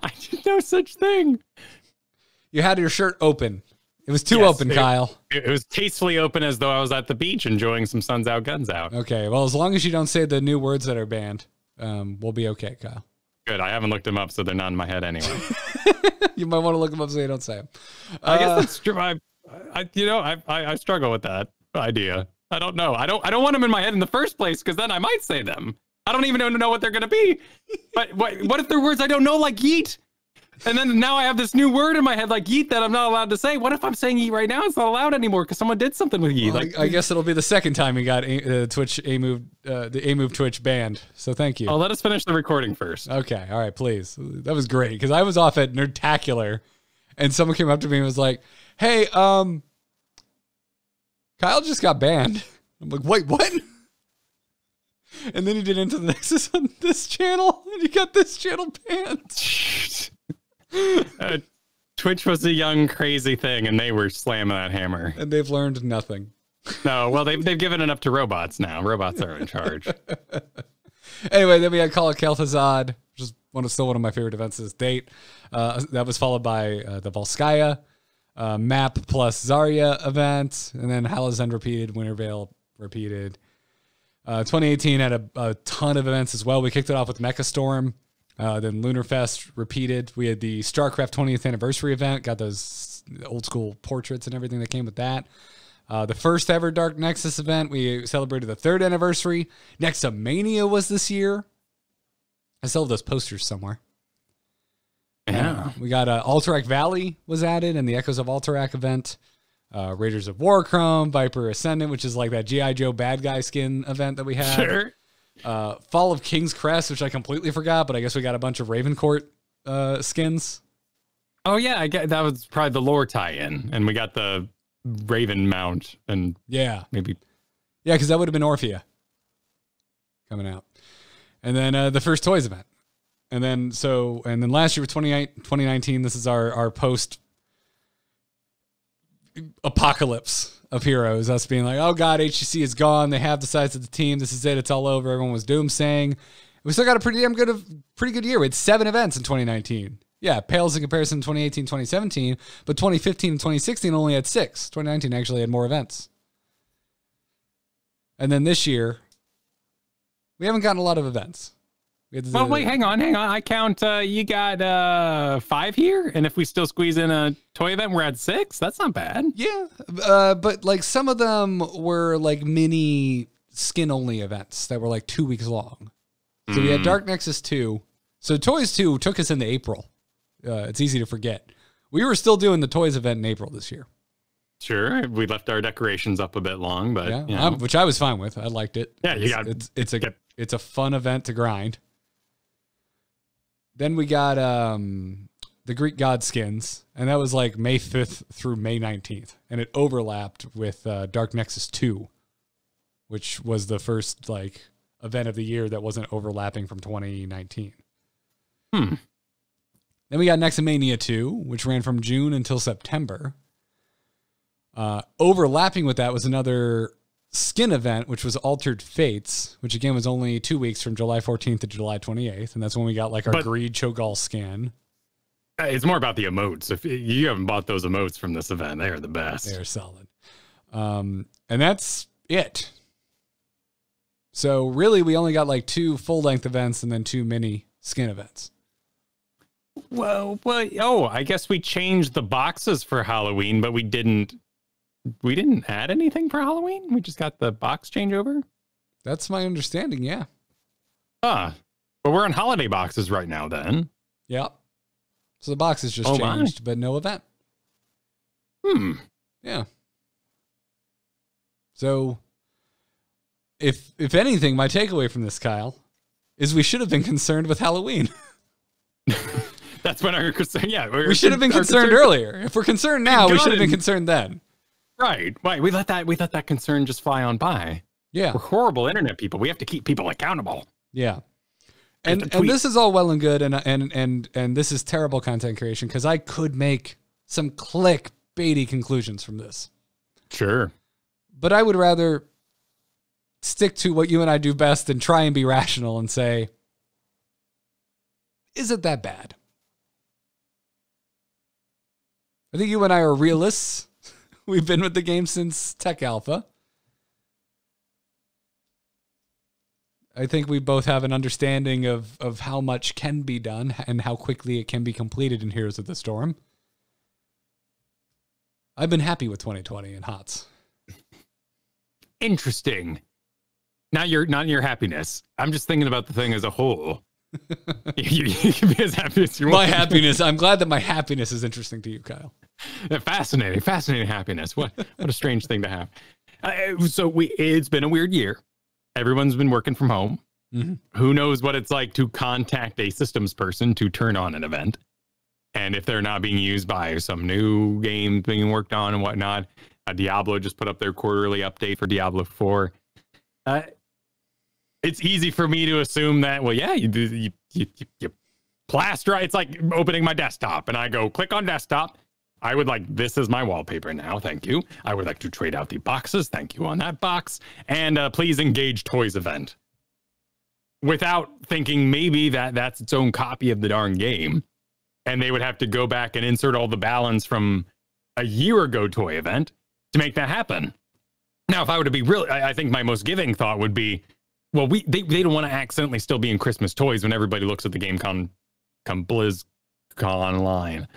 I did no such thing. You had your shirt open. It was too open, Kyle. It was tastefully open as though I was at the beach enjoying some Suns Out, Guns Out. Okay, well, as long as you don't say the new words that are banned, we'll be okay, Kyle. Good. I haven't looked them up, so they're not in my head anyway. You might want to look them up so you don't say them. I guess that's true. I struggle with that idea. I don't know. I don't want them in my head in the first place because then I might say them. I don't even know what they're going to be. But what if they're words I don't know, like yeet? And then now I have this new word in my head, like yeet, that I'm not allowed to say. What if I'm saying yeet right now? It's not allowed anymore because someone did something with yeet. Well, I guess it'll be the second time we got Twitch the Amove Twitch banned. So thank you. Oh, let us finish the recording first. Okay. All right, please. That was great because I was off at Nerdtacular and someone came up to me and was like, hey, Kyle just got banned. I'm like, wait, what? And then he did Into the Nexus on this channel, and he got this channel banned. Twitch was a young, crazy thing, and they were slamming that hammer. And they've learned nothing. No, well, they've given it up to robots now. Robots are in charge. Anyway, then we had Call of Kel'Thuzad, which is still one of my favorite events to this date. That was followed by the Volskaya, Map plus Zarya event, and then Hallow's End repeated, Winter Veil repeated. 2018 had a ton of events as well. We kicked it off with Mecha Storm, then Lunar Fest repeated. We had the StarCraft 20th anniversary event, got those old school portraits and everything that came with that. The first ever Dark Nexus event, we celebrated the 3rd anniversary. Nexomania was this year. I still have those posters somewhere. Yeah. We got Alterac Valley was added and the Echoes of Alterac event. Raiders of Warchrome, Viper Ascendant, which is like that G.I. Joe bad guy skin event that we had. Sure. Fall of King's Crest, which I completely forgot, but I guess we got a bunch of Ravencourt skins. Oh yeah, I get that was probably the lore tie-in, and we got the Raven mount, and maybe because that would have been Orphea coming out, and then the first toys event, and then last year, 2019, this is our post apocalypse of heroes. Us being like, oh god, HGC is gone. They have the size of the team. This is it. It's all over. Everyone was doomsaying. We still got a pretty good year. We had 7 events in 2019. Yeah, pales in comparison to 2018, 2017, but 2015 and 2016 only had 6. 2019 actually had more events. And then this year, we haven't gotten a lot of events. Well, wait, hang on. I count, you got 5 here, and if we still squeeze in a toy event, we're at 6? That's not bad. Yeah, but like some of them were like mini skin-only events that were like 2 weeks long. So we had Dark Nexus 2. So Toys 2 took us into April. It's easy to forget. We were still doing the Toys event in April this year. Sure, we left our decorations up a bit long, but yeah, you know. which I was fine with. I liked it. Yeah, it's a fun event to grind. Then we got the Greek God skins, and that was like May 5th through May 19th, and it overlapped with Dark Nexus 2, which was the first like event of the year that wasn't overlapping from 2019. Then we got Nexomania 2, which ran from June until September. Overlapping with that was another skin event, which was Altered Fates, which again was only 2 weeks from July 14th to July 28th. And that's when we got like our Greed Cho'Gall skin. It's more about the emotes. If you haven't bought those emotes from this event, they are the best. They're solid. And that's it. So really, we only got like 2 full-length events and then 2 mini skin events. Well, I guess we changed the boxes for Halloween, but we didn't add anything for Halloween? We just got the box changeover? That's my understanding, yeah. But we're on holiday boxes right now then. Yeah. So the box is just changed, but no event. Yeah. So if anything, my takeaway from this, Kyle, is we should have been concerned with Halloween. That's when our concern. Yeah, we should have been concerned earlier. If we're concerned now, we should have been concerned then. Right. We let that concern just fly on by. Yeah, we're horrible internet people. We have to keep people accountable. Yeah, and this is all well and good, and this is terrible content creation because I could make some clickbaity conclusions from this. Sure, but I would rather stick to what you and I do best and try and be rational and say, is it that bad? I think you and I are realists. We've been with the game since Tech Alpha. I think we both have an understanding of how much can be done and how quickly it can be completed in Heroes of the Storm. I've been happy with 2020 and HOTS. Interesting. Not your happiness. I'm just thinking about the thing as a whole. You can be as happy as you want. My happiness. I'm glad that my happiness is interesting to you, Kyle. Fascinating happiness. What a strange thing to have. It's been a weird year. Everyone's been working from home. Mm-hmm. Who knows what it's like to contact a systems person to turn on an event, and if they're not being used by some new game being worked on and whatnot. Diablo just put up their quarterly update for Diablo 4. It's easy for me to assume that, well, yeah, you plaster. It's like opening my desktop and I go click on desktop. I would like, this is my wallpaper now. Thank you. I would like to trade out the boxes. Thank you on that box. And please engage toys event. Without thinking maybe that's its own copy of the darn game. And they would have to go back and insert all the balance from a year ago toy event to make that happen. Now, if I were to be real, I think my most giving thought would be, well, they don't want to accidentally still be in Christmas toys when everybody looks at the game come BlizzCon line.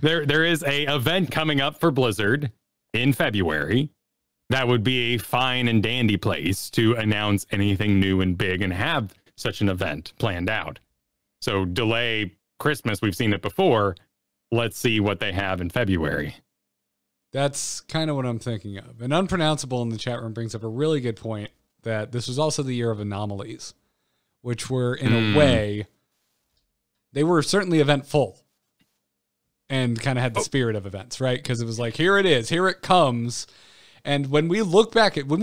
There is a event coming up for Blizzard in February. That would be a fine and dandy place to announce anything new and big and have such an event planned out. So delay Christmas. We've seen it before. Let's see what they have in February. That's kind of what I'm thinking of. And Unpronounceable in the chat room brings up a really good point that this was also the year of Anomalies, which were in a way, they were certainly eventful. and kind of had the spirit of events, right? Because it was like, here it is, here it comes. And when we look back at when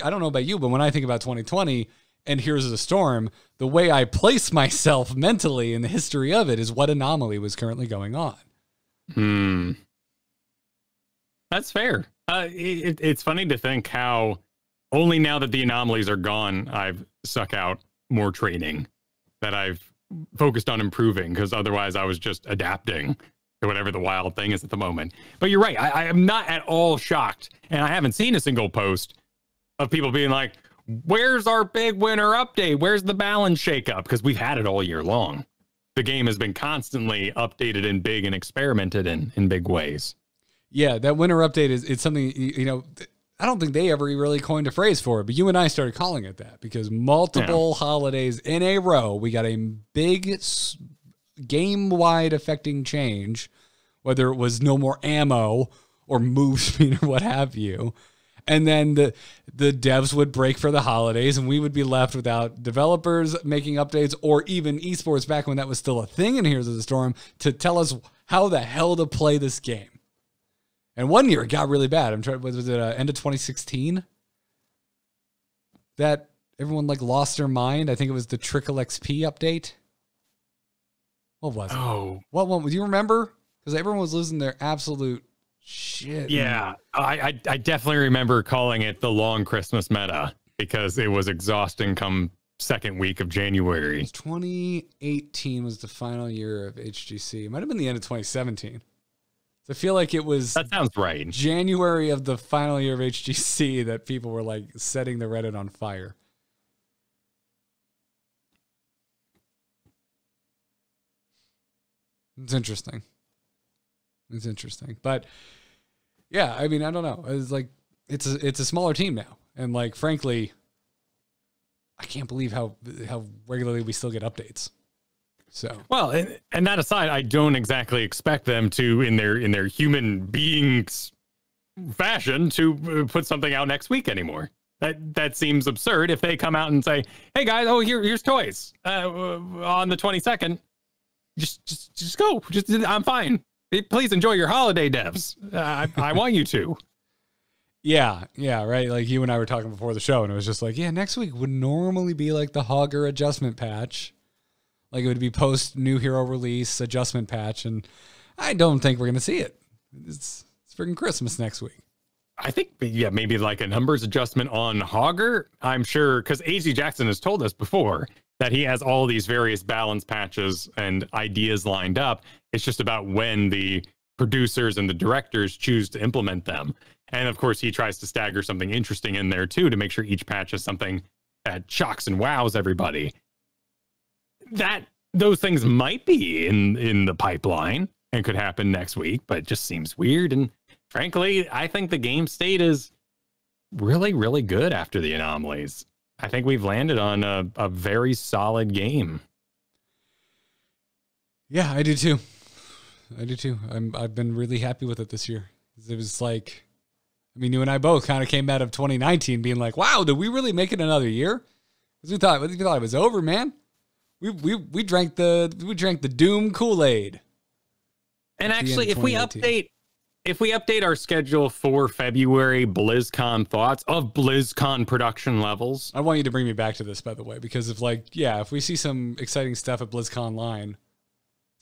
I don't know about you, but when I think about 2020 and Heroes of the Storm, the way I place myself mentally in the history of it is what anomaly was currently going on. That's fair. It's funny to think how only now that the anomalies are gone, I've suck out more training that I've focused on improving, because otherwise I was just adapting to whatever the wild thing is at the moment. But you're right. I am not at all shocked. And I haven't seen a single post of people being like, where's our big winter update? Where's the balance shakeup? Because we've had it all year long. The game has been constantly updated and big and experimented in big ways. Yeah, that winter update it's something, you know, I don't think they ever really coined a phrase for it, but you and I started calling it that because multiple holidays in a row, we got a big game-wide affecting change, whether it was no more ammo or move speed or what have you. And then the devs would break for the holidays and we would be left without developers making updates or even esports back when that was still a thing in Heroes of the Storm to tell us how the hell to play this game. And one year it got really bad. Was it end of 2016? That everyone like lost their mind. I think it was the Trickle XP update. What was it? Oh. What one? Do you remember? Because everyone was losing their absolute shit. Yeah, I definitely remember calling it the long Christmas meta because it was exhausting come second week of January. 2018 was the final year of HGC. It might have been the end of 2017. So I feel like it was... That sounds right. January of the final year of HGC that people were like setting the Reddit on fire. It's interesting. It's interesting. But yeah, I mean, I don't know. It's like it's a smaller team now. And like frankly, I can't believe how regularly we still get updates. So well, and that aside, I don't exactly expect them to in their human beings fashion to put something out next week anymore. That seems absurd if they come out and say, "Hey guys, here's toys on the 22nd. Just go. I'm fine. Please enjoy your holiday, devs. I want you to." Yeah, right. Like you and I were talking before the show, and it was just like, yeah, next week would normally be like the Hogger adjustment patch. Like it would be post new hero release adjustment patch, and I don't think we're gonna see it. It's freaking Christmas next week. I think, yeah, maybe like a numbers adjustment on Hogger. I'm sure because AZ Jackson has told us before that he has all these various balance patches and ideas lined up. It's just about when the producers and the directors choose to implement them. And of course, he tries to stagger something interesting in there too to make sure each patch is something that shocks and wows everybody. Those things might be in the pipeline and could happen next week, but it just seems weird. And frankly, I think the game state is really, really good after the anomalies. I think we've landed on a very solid game. Yeah, I do too. I've been really happy with it this year. It was like, I mean, you and I both kind of came out of 2019 being like, wow, did we really make it another year? Because we thought it was over, man. We drank the Doom Kool-Aid. And actually, if we update our schedule for February BlizzCon thoughts of BlizzCon production levels. I want you to bring me back to this, by the way, because if we see some exciting stuff at BlizzCon line,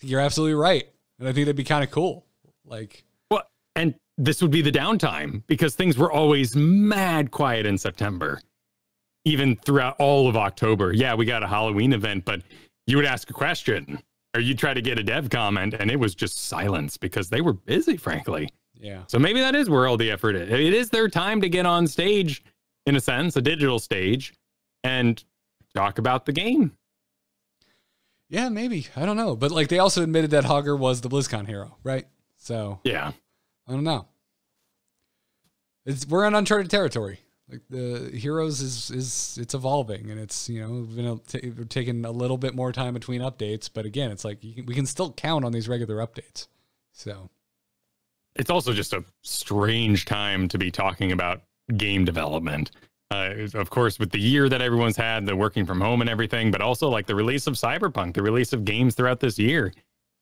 you're absolutely right. And I think that'd be kind of cool. And this would be the downtime because things were always mad quiet in September, even throughout all of October. Yeah, we got a Halloween event, but you would ask a question or you'd try to get a dev comment and it was just silence because they were busy, frankly. Yeah. So maybe that is where all the effort is. It is their time to get on stage, in a sense, a digital stage, and talk about the game. Yeah, maybe. I don't know. But like they also admitted that Hogger was the BlizzCon hero, right? So yeah. I don't know. We're in uncharted territory. Like the Heroes it's evolving and it's, we're taking a little bit more time between updates, but again, it's like we can still count on these regular updates. So it's also just a strange time to be talking about game development. Of course, with the year that everyone's had, the working from home and everything, but also like the release of Cyberpunk, the release of games throughout this year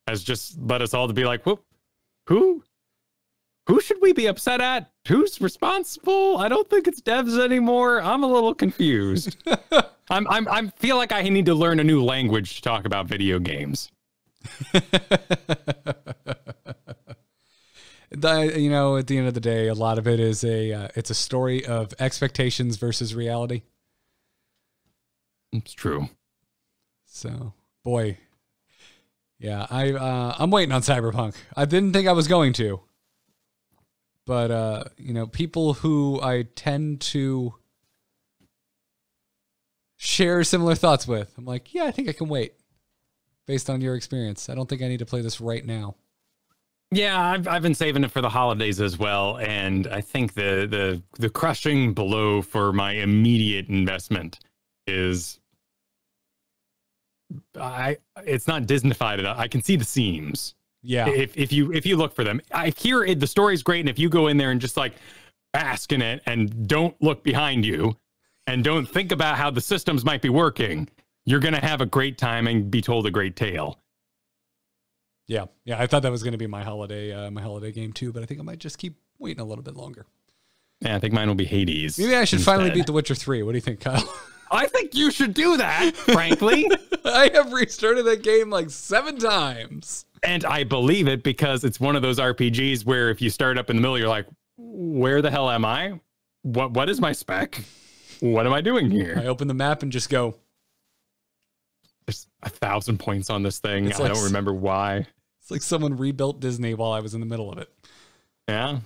has just led us all to be like, whoop, Who should we be upset at? Who's responsible? I don't think it's devs anymore. I'm a little confused. I feel like I need to learn a new language to talk about video games. You know, at the end of the day, a lot of it is it's a story of expectations versus reality. It's true. So, boy, yeah, I'm waiting on Cyberpunk. I didn't think I was going to, but you know, people who I tend to share similar thoughts with, I'm like, yeah, I think I can wait. Based on your experience, I don't think I need to play this right now. Yeah, I've been saving it for the holidays as well, and I think the crushing blow for my immediate investment is it's not Disneyfied enough. I can see the seams. Yeah, if you look for them, I hear it. The story's great, and if you go in there and just like bask in it and don't look behind you and don't think about how the systems might be working, you're gonna have a great time and be told a great tale. Yeah, I thought that was going to be my holiday game too, but I think I might just keep waiting a little bit longer. Yeah, I think mine will be Hades. Maybe I should finally beat The Witcher 3. What do you think, Kyle? I think you should do that, frankly. I have restarted that game like 7 times. And I believe it because it's one of those RPGs where if you start up in the middle, you're like, where the hell am I? What is my spec? What am I doing here? I open the map and just go. There's 1,000 points on this thing. I don't remember why. It's like someone rebuilt Disney while I was in the middle of it. Yeah.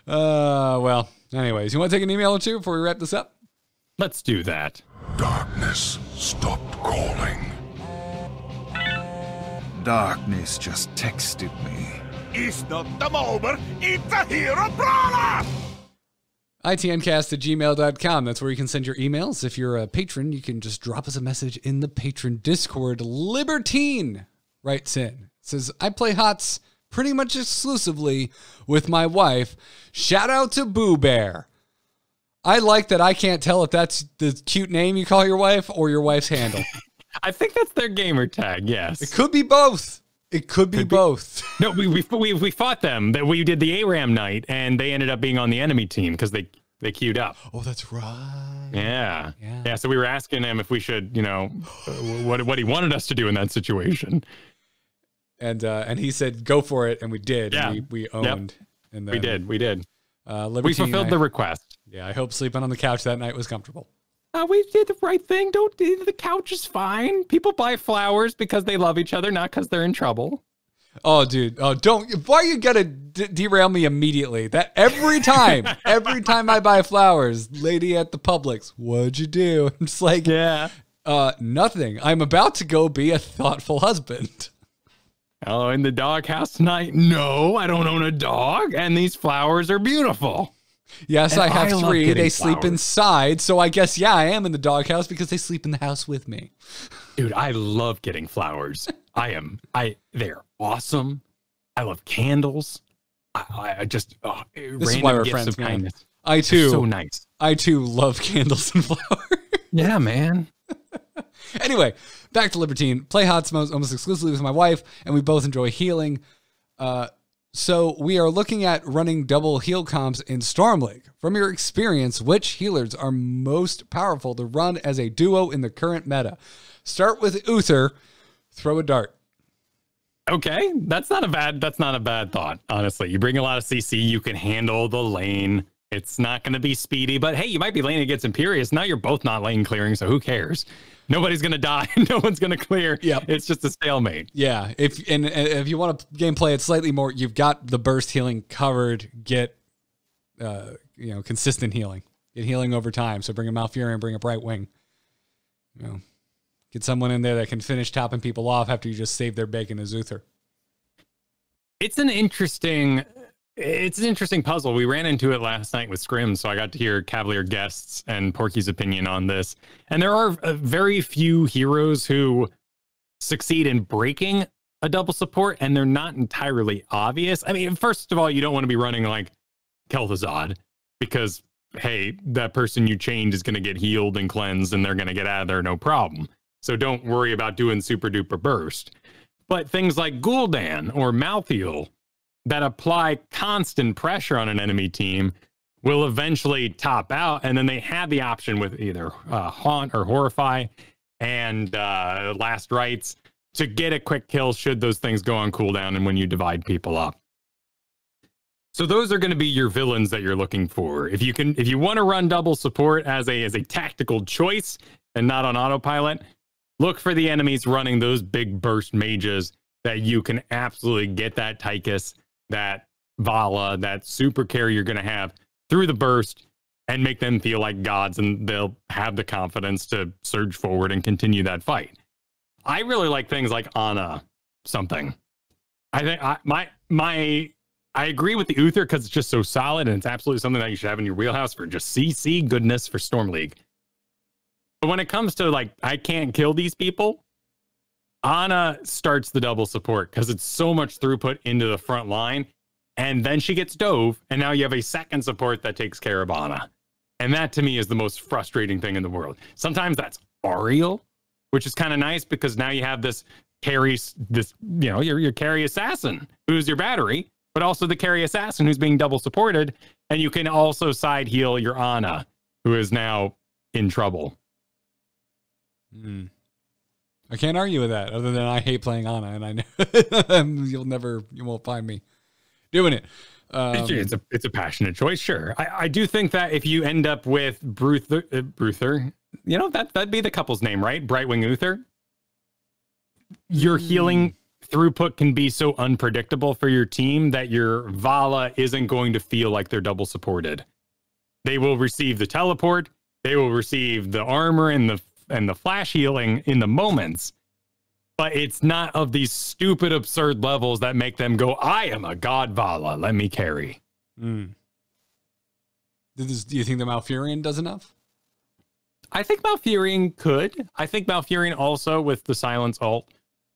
Well, anyways, you want to take an email or two before we wrap this up? Let's do that. Darkness stopped calling. Darkness just texted me. It's not the moment, it's a hero brawler! itncast@gmail.com. That's where you can send your emails. If you're a patron, you can just drop us a message in the patron Discord. Libertine writes in. Says, I play HOTS pretty much exclusively with my wife. Shout out to Boo Bear. I like that I can't tell if that's the cute name you call your wife or your wife's handle. I think that's their gamer tag, yes. It could be both. It could be both. No, we fought them. That we did the ARAM night, and they ended up being on the enemy team because they queued up. Oh, that's right. Yeah. So we were asking him if we should, you know, what he wanted us to do in that situation. And he said, go for it. And we did. Yeah. And we owned. Yep. And then, we did. We fulfilled the request. Yeah. I hope sleeping on the couch that night was comfortable. We did the right thing. The couch is fine. People buy flowers because they love each other, not because they're in trouble. Oh, dude. Oh, why you gotta derail me immediately? That every time I buy flowers, lady at the Publix, what'd you do? I'm just like, yeah, nothing. I'm about to go be a thoughtful husband. Hello, in the doghouse tonight? No, I don't own a dog, and these flowers are beautiful. Yes, and I have 3. They sleep flowers. inside, so I guess, yeah, I am in the doghouse because they sleep in the house with me. Dude, I love getting flowers. They're awesome. I love candles. I just, this is why we're friends, man. Kindness. I too, so nice. I too love candles and flowers. Yeah, man. Anyway, back to Libertine. Play HOTS almost exclusively with my wife, and we both enjoy healing. So we are looking at running double heal comps in Storm League. From your experience, which healers are most powerful to run as a duo in the current meta? Start with Uther, throw a dart. Okay, that's not a bad thought, honestly. You bring a lot of CC, you can handle the lane. It's not going to be speedy, but hey, you might be laning against Imperious. Now you're both not lane clearing, so who cares? Nobody's going to die. No one's going to clear. Yep. It's just a stalemate. Yeah. If you want to gameplay it slightly more, you've got the burst healing covered. Get, consistent healing. Get healing over time. So bring a Malfurion, bring a Bright Wing. Get someone in there that can finish topping people off after you just save their bacon as Uther. It's an interesting puzzle. We ran into it last night with Scrim, so I got to hear Cavalier Guest's and Porky's opinion on this. And there are very few heroes who succeed in breaking a double support, and they're not entirely obvious. I mean, first of all, you don't want to be running like Kel'Thuzad because, hey, that person you chained is going to get healed and cleansed, and they're going to get out of there no problem. So don't worry about doing super duper burst. But things like Gul'dan or Malthael that apply constant pressure on an enemy team will eventually top out. And then they have the option with either Haunt or Horrify and Last Rites to get a quick kill should those things go on cooldown and when you divide people up. So those are going to be your villains that you're looking for. If you want to run double support as a tactical choice and not on autopilot, look for the enemies running those big burst mages that you can absolutely get that Tychus, that Vala, that super carry you're going to have through the burst and make them feel like gods, and they'll have the confidence to surge forward and continue that fight. I really like things like Ana something. I think I agree with the Uther because it's just so solid and it's absolutely something that you should have in your wheelhouse for just CC goodness for Storm League. But when it comes to like, I can't kill these people, Ana starts the double support because it's so much throughput into the front line. And then she gets dove, and now you have a second support that takes care of Ana. And that to me is the most frustrating thing in the world. Sometimes that's Ariel, which is kind of nice because now you have this carry, your carry assassin who's your battery, but also the carry assassin who's being double supported. And you can also side heal your Ana, who is now in trouble. I can't argue with that other than I hate playing Ana, and I know you won't find me doing it. It's a passionate choice. Sure. I do think that if you end up with Bruther, that'd be the couple's name, right? Brightwing Uther. Your healing throughput can be so unpredictable for your team that your Vala isn't going to feel like they're double supported. They will receive the teleport. They will receive the armor and the flash healing in the moments. But it's not of these stupid, absurd levels that make them go, I am a god Vala, let me carry. Do you think the Malfurion does enough? I think Malfurion could. I think Malfurion also, with the Silence ult,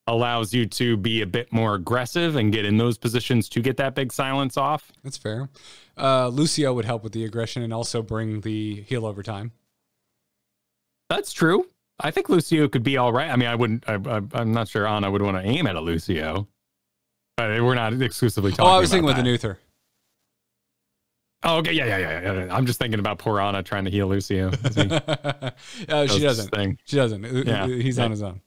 allows you to be a bit more aggressive and get in those positions to get that big silence off. That's fair. Lucio would help with the aggression and also bring the heal over time. That's true. I think Lucio could be all right. I mean, I'm not sure Ana would want to aim at a Lucio. But we're not exclusively talking about I was thinking with that. an Uther. Oh, okay. Yeah. I'm just thinking about poor Ana trying to heal Lucio. She doesn't. She doesn't. Yeah. He's on his own.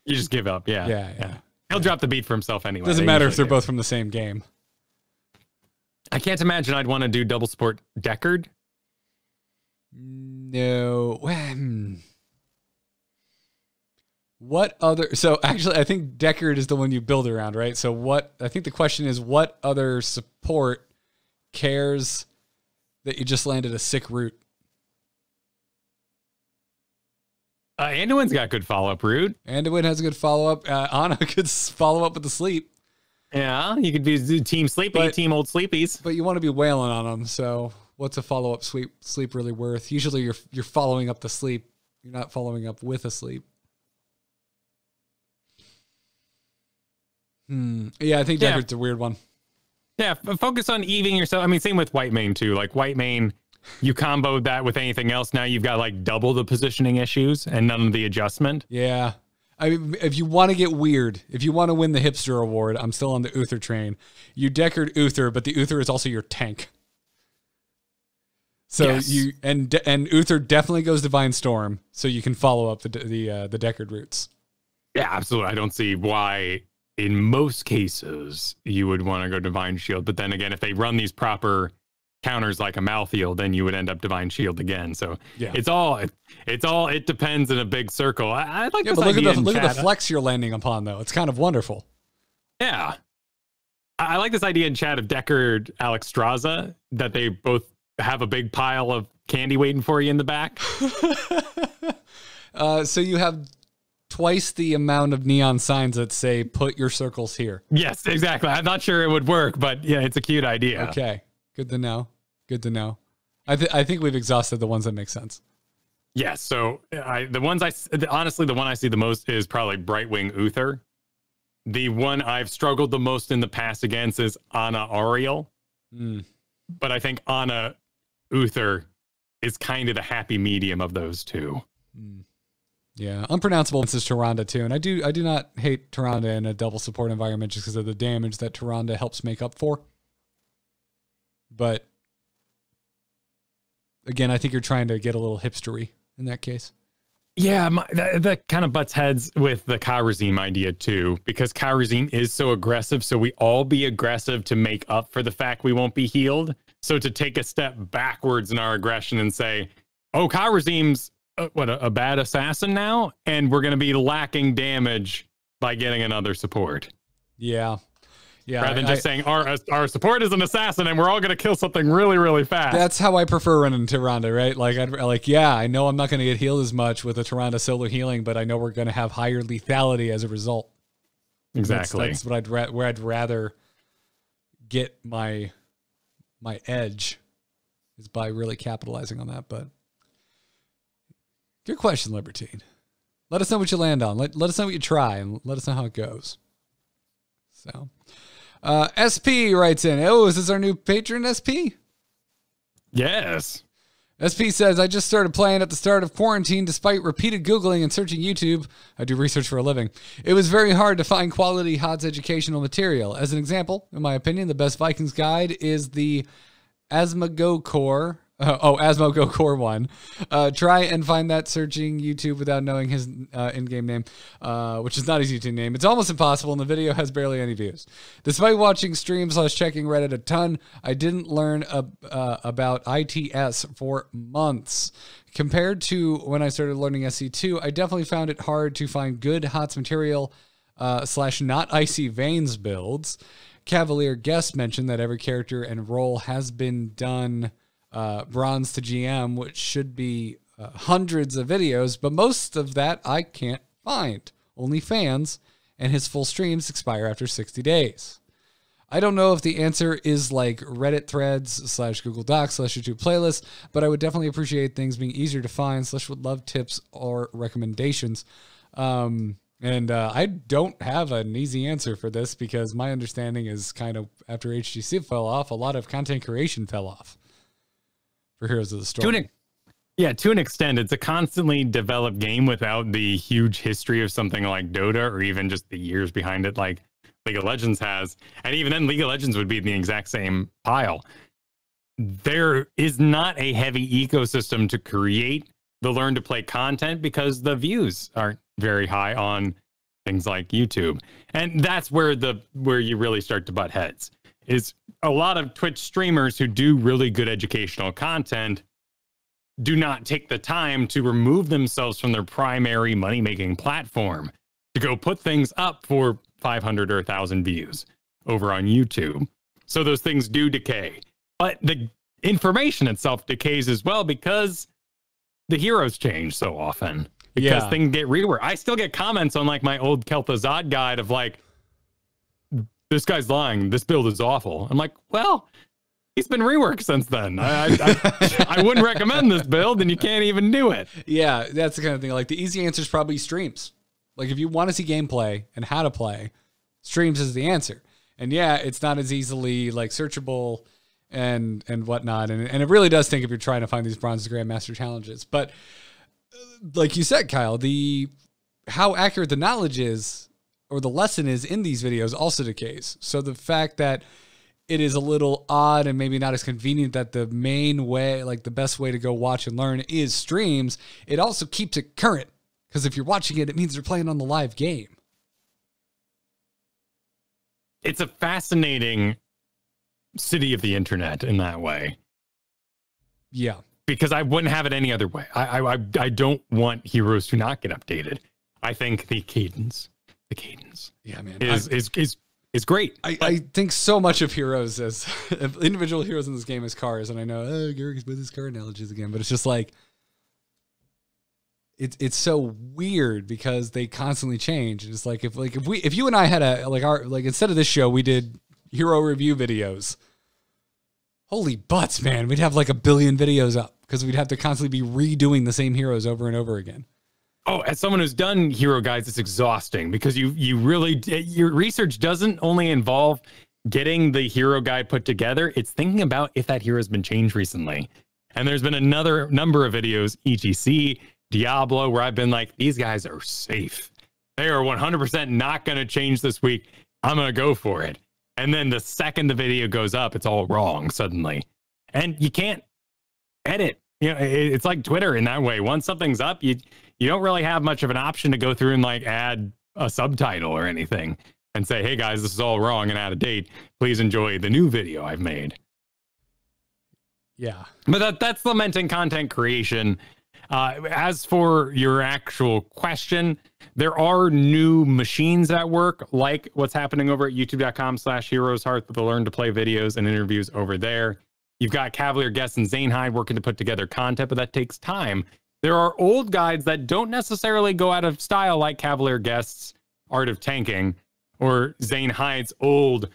You just give up. Yeah. Yeah. He'll drop the beat for himself anyway. Doesn't matter if they're both from the same game. I can't imagine I'd want to do double support Deckard. No. What other... So actually, I think Deckard is the one you build around, right? So I think the question is, what other support cares that you just landed a sick root? Anduin's got good follow-up route. Anduin has a good follow-up. Ana could follow up with the sleep. Yeah, you could be Team Sleepy, Team Old Sleepies. But you want to be wailing on them, so what's a follow-up sleep really worth? Usually you're following up the sleep. You're not following up with a sleep. Yeah, I think Deckard's a weird one. Yeah, focus on evening yourself. I mean, same with Whitemane too. Like Whitemane, you comboed that with anything else. Now you've got like double the positioning issues and none of the adjustment. Yeah. I mean, if you want to get weird, if you want to win the hipster award, I'm still on the Uther train. You Deckard Uther, but the Uther is also your tank. So yes. And Uther definitely goes Divine Storm, so you can follow up the Deckard routes. Yeah, absolutely. I don't see why in most cases you would want to go Divine Shield, but then again, if they run these proper counters like a Malthael, then you would end up Divine Shield again. So yeah, it depends in a big circle. I like this idea. Look at the flex you're landing upon, though. It's kind of wonderful. Yeah, I like this idea in chat of Deckard Alexstrasza, that they both have a big pile of candy waiting for you in the back. So you have twice the amount of neon signs that say "Put your circles here." Yes, exactly. I'm not sure it would work, but yeah, it's a cute idea. Okay, good to know. Good to know. I think we've exhausted the ones that make sense. Yes. So honestly, the one I see the most is probably Brightwing Uther. The one I've struggled the most in the past against is Ana Ariel. But I think Ana Uther is kind of the happy medium of those two. Yeah, unpronounceable is Tyrande too, and I do not hate Tyrande in a double support environment just because of the damage that Tyrande helps make up for. But again, I think you're trying to get a little hipstery in that case. Yeah, that kind of butts heads with the Kharazim idea too, because Kharazim is so aggressive. So we all be aggressive to make up for the fact we won't be healed. So to take a step backwards in our aggression and say, oh, Kharazim's a bad assassin now, and we're going to be lacking damage by getting another support. Yeah. Yeah. Rather than just saying our support is an assassin and we're all going to kill something really, really fast. That's how I prefer running Tyrande, right? Like, yeah, I know I'm not going to get healed as much with a Tyrande solo healing, but I know we're going to have higher lethality as a result. Exactly. That's what where I'd rather get my edge is by really capitalizing on that. But good question, Libertine. Let us know what you land on. Let us know what you try, and let us know how it goes. So, SP writes in, oh, is this our new patron, SP? Yes. SP says, I just started playing at the start of quarantine despite repeated Googling and searching YouTube. I do research for a living. It was very hard to find quality HOTS educational material. As an example, in my opinion, the best Vikings guide is the Asmogo Core. Asmogo Core 1. Try and find that searching YouTube without knowing his in-game name, which is not easy to name. It's almost impossible, and the video has barely any views. Despite watching streams / checking Reddit a ton, I didn't learn about ITS for months. Compared to when I started learning SC2, I definitely found it hard to find good HOTS material / not Icy Veins builds. Cavalier Guest mentioned that every character and role has been done bronze to GM, which should be hundreds of videos, but most of that I can't find. Only fans, and his full streams expire after 60 days. I don't know if the answer is like Reddit threads / Google Docs / YouTube playlists, but I would definitely appreciate things being easier to find / would love tips or recommendations. And I don't have an easy answer for this because my understanding is kind of after HGC fell off, a lot of content creation fell off for Heroes of the Storm. To an extent, it's a constantly developed game without the huge history of something like Dota or even just the years behind it like League of Legends has. And even then, League of Legends would be in the exact same pile. There is not a heavy ecosystem to create the learn to play content because the views aren't very high on things like YouTube. And that's where you really start to butt heads. Is a lot of Twitch streamers who do really good educational content do not take the time to remove themselves from their primary money-making platform to go put things up for 500 or 1,000 views over on YouTube. So those things do decay. But the information itself decays as well because the heroes change so often. Because things get reworked. I still get comments on like my old Kel'Thuzad guide of like, this guy's lying. This build is awful. I'm like, well, he's been reworked since then. I wouldn't recommend this build, and you can't even do it. Yeah, that's the kind of thing. Like the easy answer is probably streams. Like if you want to see gameplay and how to play, streams is the answer. And yeah, it's not as easily like searchable and whatnot. And it really does think if you're trying to find these Bronze Grandmaster challenges. But like you said, Kyle, how accurate the knowledge is or the lesson is in these videos also decays. So the fact that it is a little odd and maybe not as convenient that the main way, like the best way to go watch and learn is streams, it also keeps it current. Because if you're watching it, it means you're playing on the live game. It's a fascinating city of the internet in that way. Yeah. Because I wouldn't have it any other way. I don't want heroes to not get updated. I think the cadence, yeah, man, is great. I think so much of heroes as individual heroes in this game as cars, and I know Garrett's with his car analogies again, but it's just like it's so weird because they constantly change. It's like if you and I had instead of this show we did hero review videos. Holy butts, man. We'd have like 1 billion videos up because we'd have to constantly be redoing the same heroes over and over again. Oh, as someone who's done hero guides, it's exhausting because you really, your research doesn't only involve getting the hero guide put together. It's thinking about if that hero has been changed recently. And there's been another number of videos, EGC, Diablo, where I've been like, these guys are safe. They are 100% not going to change this week. I'm going to go for it. And then the second the video goes up, it's all wrong suddenly. And you can't edit. You know, it's like Twitter in that way. Once something's up, you don't really have much of an option to go through and like add a subtitle or anything and say, hey guys, this is all wrong and out of date. Please enjoy the new video I've made. Yeah. But that's lamenting content creation. As for your actual question, there are new machines at work, like what's happening over at youtube.com/heroeshearth with the learn to play videos and interviews over there. You've got Cavalier Guests and Zane Hyde working to put together content, but that takes time. There are old guides that don't necessarily go out of style, like Cavalier Guests' Art of Tanking, or Zane Hyde's old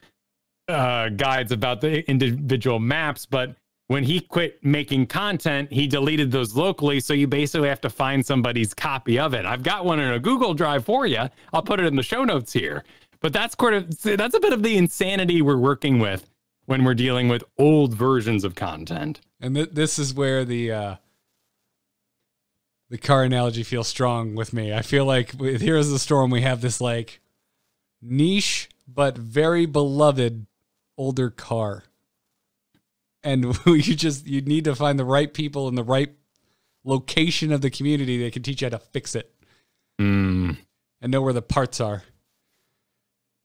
guides about the individual maps, but when he quit making content, he deleted those locally, so you basically have to find somebody's copy of it. I've got one in a Google Drive for you. I'll put it in the show notes here. But that's a bit of the insanity we're working with when we're dealing with old versions of content. And this is where the car analogy feels strong with me. I feel like with Heroes of the Storm, we have this like niche but very beloved older car. And you need to find the right people in the right location of the community that can teach you how to fix it. And know where the parts are.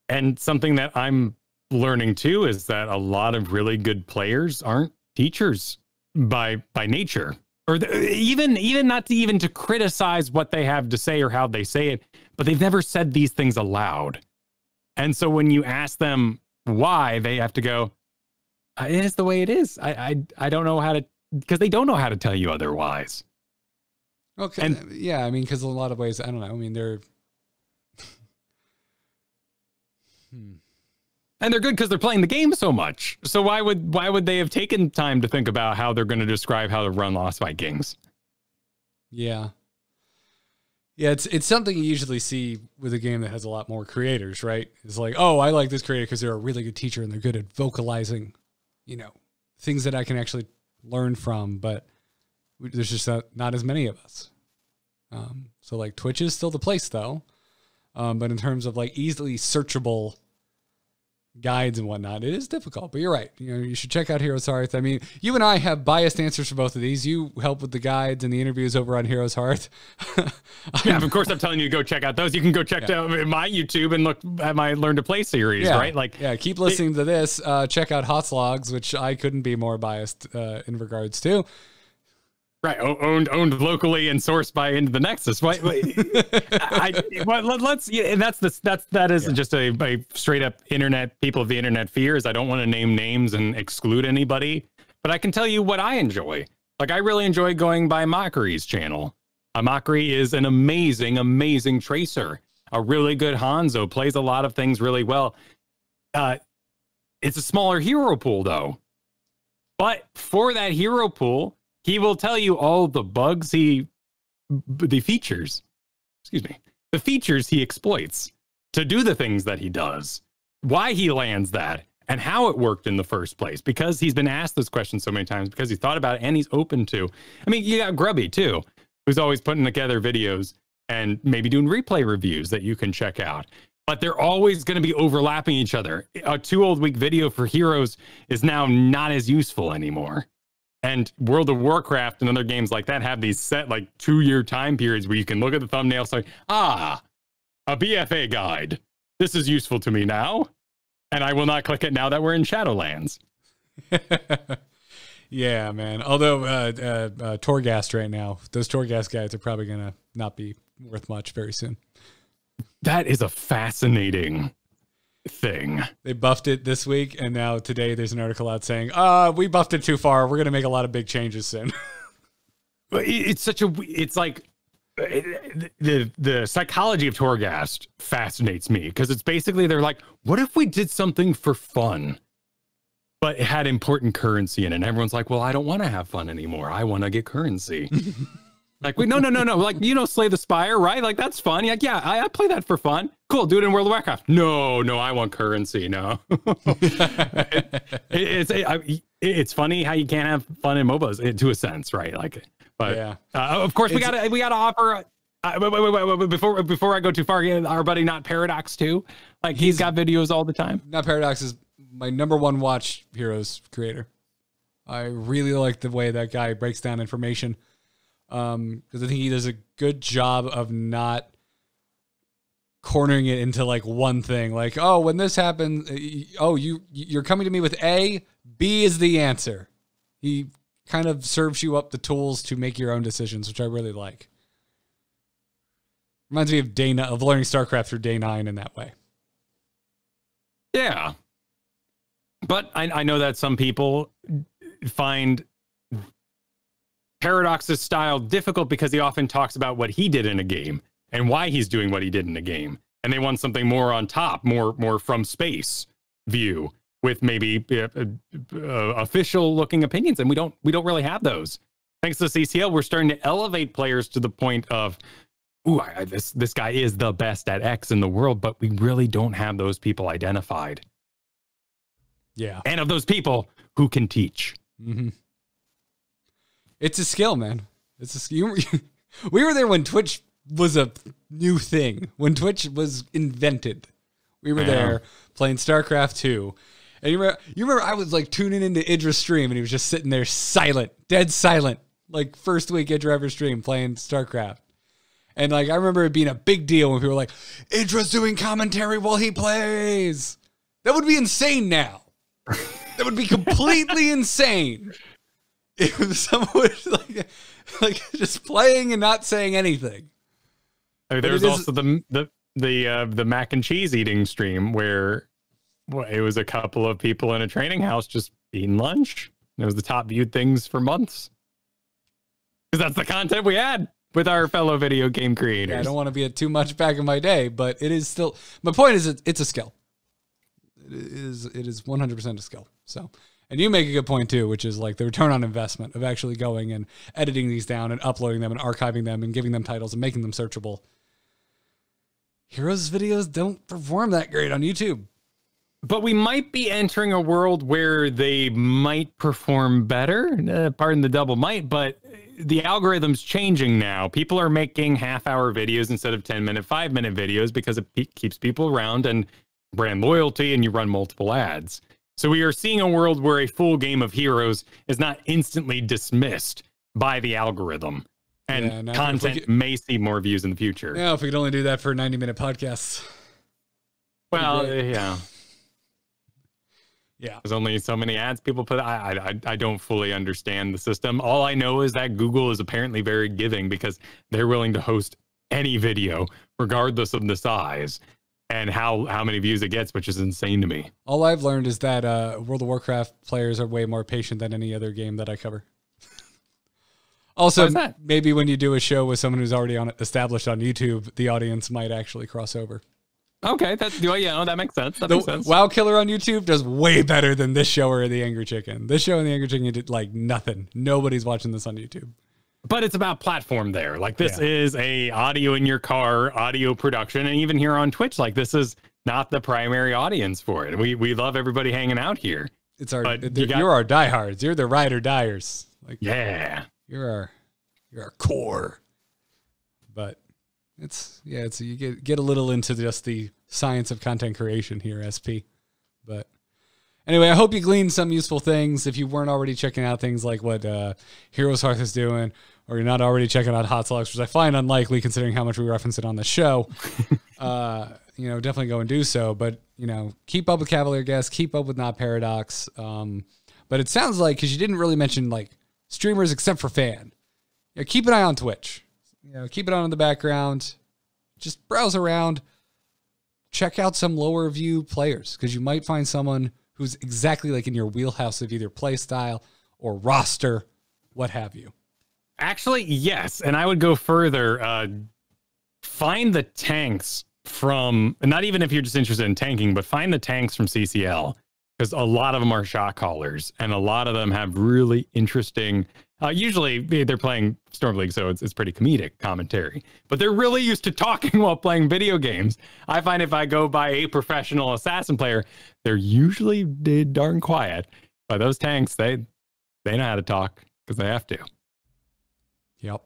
And something that I'm learning too is that a lot of really good players aren't teachers by nature, or even not even to criticize what they have to say or how they say it, but they've never said these things aloud. And so when you ask them why, they have to go, it is the way it is. I don't know how to, because they don't know how to tell you otherwise. Okay. And, yeah, I mean, because in a lot of ways, I don't know. I mean, they're and they're good because they're playing the game so much. So why would they have taken time to think about how they're going to describe how to run Lost Vikings? Yeah. Yeah, it's something you usually see with a game that has a lot more creators, right? It's like, oh, I like this creator because they're a really good teacher and they're good at vocalizing, you know, things that I can actually learn from, but there's just not as many of us. So like Twitch is still the place though. But in terms of like easily searchable guides and whatnot, it is difficult, but you're right. You know, you should check out Heroes Hearth. I mean, you and I have biased answers for both of these. You help with the guides and the interviews over on Heroes Hearth. Yeah, of course I'm telling you to go check out those. You can go check out my YouTube and look at my Learn to Play series, right? Like, yeah, keep listening to this. Check out Hotslogs, which I couldn't be more biased in regards to. Right, owned locally and sourced by Into the Nexus. Let's. Yeah, and that isn't just a straight up internet. People of the internet fears. I don't want to name names and exclude anybody, but I can tell you what I enjoy. Like I really enjoy going by Mockery's channel. Mockery is an amazing tracer. A really good Hanzo, plays a lot of things really well. It's a smaller hero pool though, but for that hero pool, he will tell you all the bugs the features he exploits to do the things that he does, why he lands that, and how it worked in the first place, because he's been asked this question so many times, because he's thought about it and he's open to. I mean, you got Grubby too, who's always putting together videos and maybe doing replay reviews that you can check out. But they're always going to be overlapping each other. A 2 old week video for Heroes is now not as useful anymore. And World of Warcraft and other games like that have these set like 2-year time periods where you can look at the thumbnail and say, a BFA guide. This is useful to me now. And I will not click it now that we're in Shadowlands. Yeah, man. Although Torghast right now, those Torghast guides are probably going to not be worth much very soon. That is a fascinating thing. They buffed it this week, and now today there's an article out saying, we buffed it too far. We're going to make a lot of big changes soon. It's like the psychology of Torghast fascinates me, because it's basically, they're like, what if we did something for fun, but it had important currency in it? And everyone's like, well, I don't want to have fun anymore. I want to get currency. Like, wait, no. Like, you know, Slay the Spire, right? Like, that's fun. You're like, yeah, I play that for fun. Cool, do it in World of Warcraft. No, I want currency. No. it's funny how you can't have fun in MOBAs to a sense, right? Like, but Yeah. Of course we gotta offer. Wait, before I go too far, our buddy Not Paradox too. Like he's got videos all the time. Not Paradox is my #1 watch Heroes creator. I really like the way that guy breaks down information. Because I think he does a good job of not cornering it into like one thing. Like, oh, when this happens, you're coming to me with A, B is the answer. He kind of serves you up the tools to make your own decisions, which I really like. Reminds me of learning StarCraft through Day 9 in that way. Yeah. But I know that some people find Paradox's style difficult because he often talks about what he did in a game and why he's doing what he did in a game. And they want something more on top, more from space view with maybe official looking opinions. And we don't really have those. Thanks to CCL, we're starting to elevate players to the point of, this guy is the best at X in the world, but we really don't have those people identified. Yeah. And of those people who can teach. Mm-hmm. It's a skill, man. It's a skill. We were there when Twitch was a new thing, when Twitch was invented. We were there playing StarCraft 2. And you remember I was like tuning into Idra's stream and he was just sitting there silent, dead silent, like first week Idra ever stream playing StarCraft. And like I remember it being a big deal when people were like, Idra's doing commentary while he plays. That would be insane now. That would be completely insane. If someone was like just playing and not saying anything. There was also the mac and cheese eating stream where it was a couple of people in a training house just eating lunch. It was the top viewed things for months. Because that's the content we had with our fellow video game creators. Yeah, I don't want to be too much back in my day, but it is still. My point is, it's a skill. It is 100% a skill. So, and you make a good point too, which is like the return on investment of actually going and editing these down and uploading them and archiving them and giving them titles and making them searchable. Heroes videos don't perform that great on YouTube. But we might be entering a world where they might perform better. Pardon the double might, but the algorithm's changing now. People are making half-hour videos instead of 10-minute, 5-minute videos because it keeps people around and brand loyalty, and you run multiple ads. So we are seeing a world where a full game of Heroes is not instantly dismissed by the algorithm. And content may see more views in the future. Yeah, if we could only do that for 90-minute podcasts. Well, yeah. Yeah. There's only so many ads people put. I don't fully understand the system. All I know is that Google is apparently very giving because they're willing to host any video, regardless of the size and how many views it gets, which is insane to me. All I've learned is that World of Warcraft players are way more patient than any other game that I cover. Also, maybe when you do a show with someone who's already established on YouTube, the audience might actually cross over. Okay, that makes sense. That makes sense. WoW Killer on YouTube does way better than this show or the Angry Chicken. This show and the Angry Chicken did like nothing. Nobody's watching this on YouTube. But it's about platform there. Like this is a audio in your car, audio production, and even here on Twitch, like this is not the primary audience for it. We love everybody hanging out here. It's you're our diehards. You're the ride or diers. Like you're our core. But you get a little into just the science of content creation here, SP. But anyway, I hope you gleaned some useful things. If you weren't already checking out things like what Heroes Hearth is doing, or you're not already checking out Hot Slugs, which I find unlikely considering how much we reference it on the show, definitely go and do so. But, keep up with Cavalier Guest, keep up with Not Paradox. But it sounds like, because you didn't really mention like streamers except for Fan, keep an eye on Twitch. Keep it on in the background. Just browse around. Check out some lower view players because you might find someone who's exactly like in your wheelhouse of either play style or roster, what have you. Actually, yes. And I would go further. Find the tanks from, not even if you're just interested in tanking, but find the tanks from CCL because a lot of them are shot callers and a lot of them have really interesting. Usually they're playing Storm League, so it's pretty comedic commentary. But they're really used to talking while playing video games. I find if I go by a professional assassin player, they're usually darn quiet. By those tanks, they know how to talk because they have to. Yep.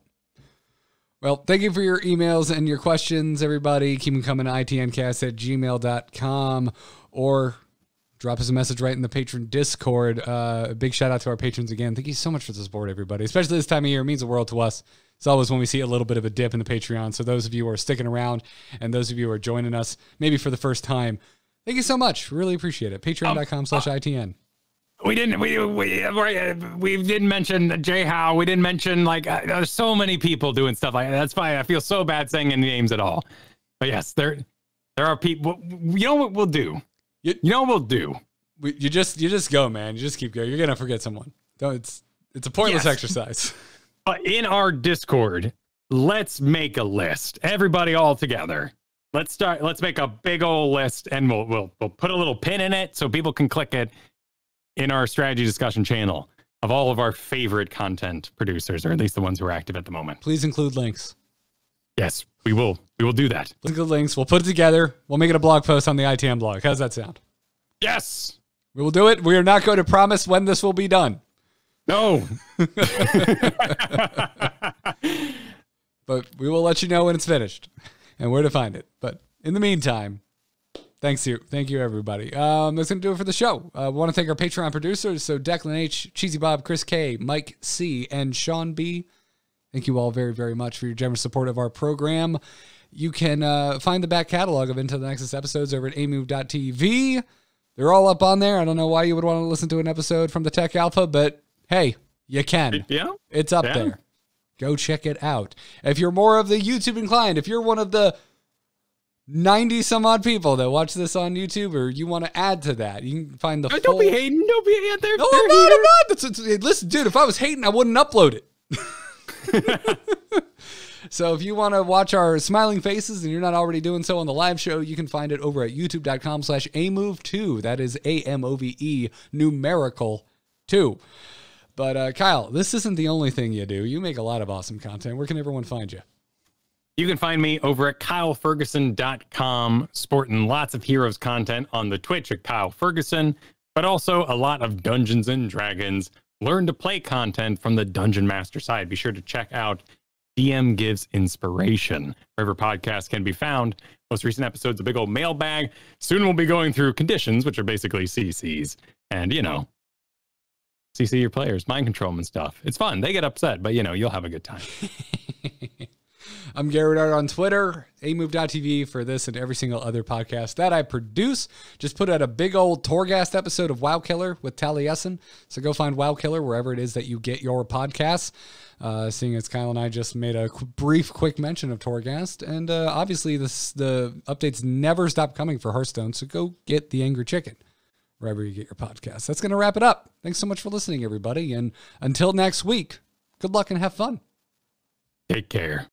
Well, thank you for your emails and your questions, everybody. Keep them coming to itncast@gmail.com or drop us a message right in the patron Discord. A big shout out to our patrons again. Thank you so much for the support, everybody. Especially this time of year. It means the world to us. It's always when we see a little bit of a dip in the Patreon. So those of you who are sticking around and those of you who are joining us, maybe for the first time, thank you so much. Really appreciate it. Patreon.com/ITN. We didn't mention Jay Howe. We didn't mention there's so many people doing stuff like that. That's fine. I feel so bad saying any names at all. But yes, there are people. You know what we'll do? You know what we'll do? You just go, man. You just keep going. You're gonna forget someone. It's a pointless exercise. But in our Discord, let's make a list. Everybody all together. Let's make a big old list, and we'll put a little pin in it so people can click it in our strategy discussion channel of all of our favorite content producers, or at least the ones who are active at the moment. Please include links. Yes, we will. We will do that. Please include links. We'll put it together. We'll make it a blog post on the ITM blog. How's that sound? Yes. We will do it. We are not going to promise when this will be done. No. But we will let you know when it's finished and where to find it. But in the meantime, thank you, everybody. That's going to do it for the show. We want to thank our Patreon producers. So Declan H, Cheesy Bob, Chris K, Mike C, and Sean B. Thank you all very, very much for your generous support of our program. You can find the back catalog of Into the Nexus episodes over at amove.tv. They're all up on there. I don't know why you would want to listen to an episode from the Tech Alpha, but hey, you can. Yeah. It's up there. Go check it out. If you're more of the YouTube inclined, if you're one of the 90 some odd people that watch this on YouTube, or you want to add to that, you can find the full... Don't be hating. Don't be hating. No, I'm not. Listen, dude, if I was hating, I wouldn't upload it. So if you want to watch our smiling faces and you're not already doing so on the live show, you can find it over at youtube.com/amove2. That is AMOVE numerical 2. But Kyle, this isn't the only thing you do. You make a lot of awesome content. Where can everyone find you? You can find me over at kylefergusson.com, sporting lots of Heroes content on the Twitch at Kyle Fergusson, but also a lot of Dungeons and Dragons learn to play content from the Dungeon Master side. Be sure to check out DM Gives Inspiration, wherever podcasts can be found. Most recent episode's a big old mailbag. Soon we'll be going through conditions, which are basically CCs. And, CC your players, mind control and stuff. It's fun. They get upset, but, you'll have a good time. I'm Garrett Art on Twitter, amove.tv for this and every single other podcast that I produce. Just put out a big old Torghast episode of WoW Killer with Taliesin. So go find WoW Killer wherever it is that you get your podcasts. Seeing as Kyle and I just made a brief, quick mention of Torghast. And obviously the updates never stop coming for Hearthstone. So go get the Angry Chicken wherever you get your podcasts. That's going to wrap it up. Thanks so much for listening, everybody. And until next week, good luck and have fun. Take care.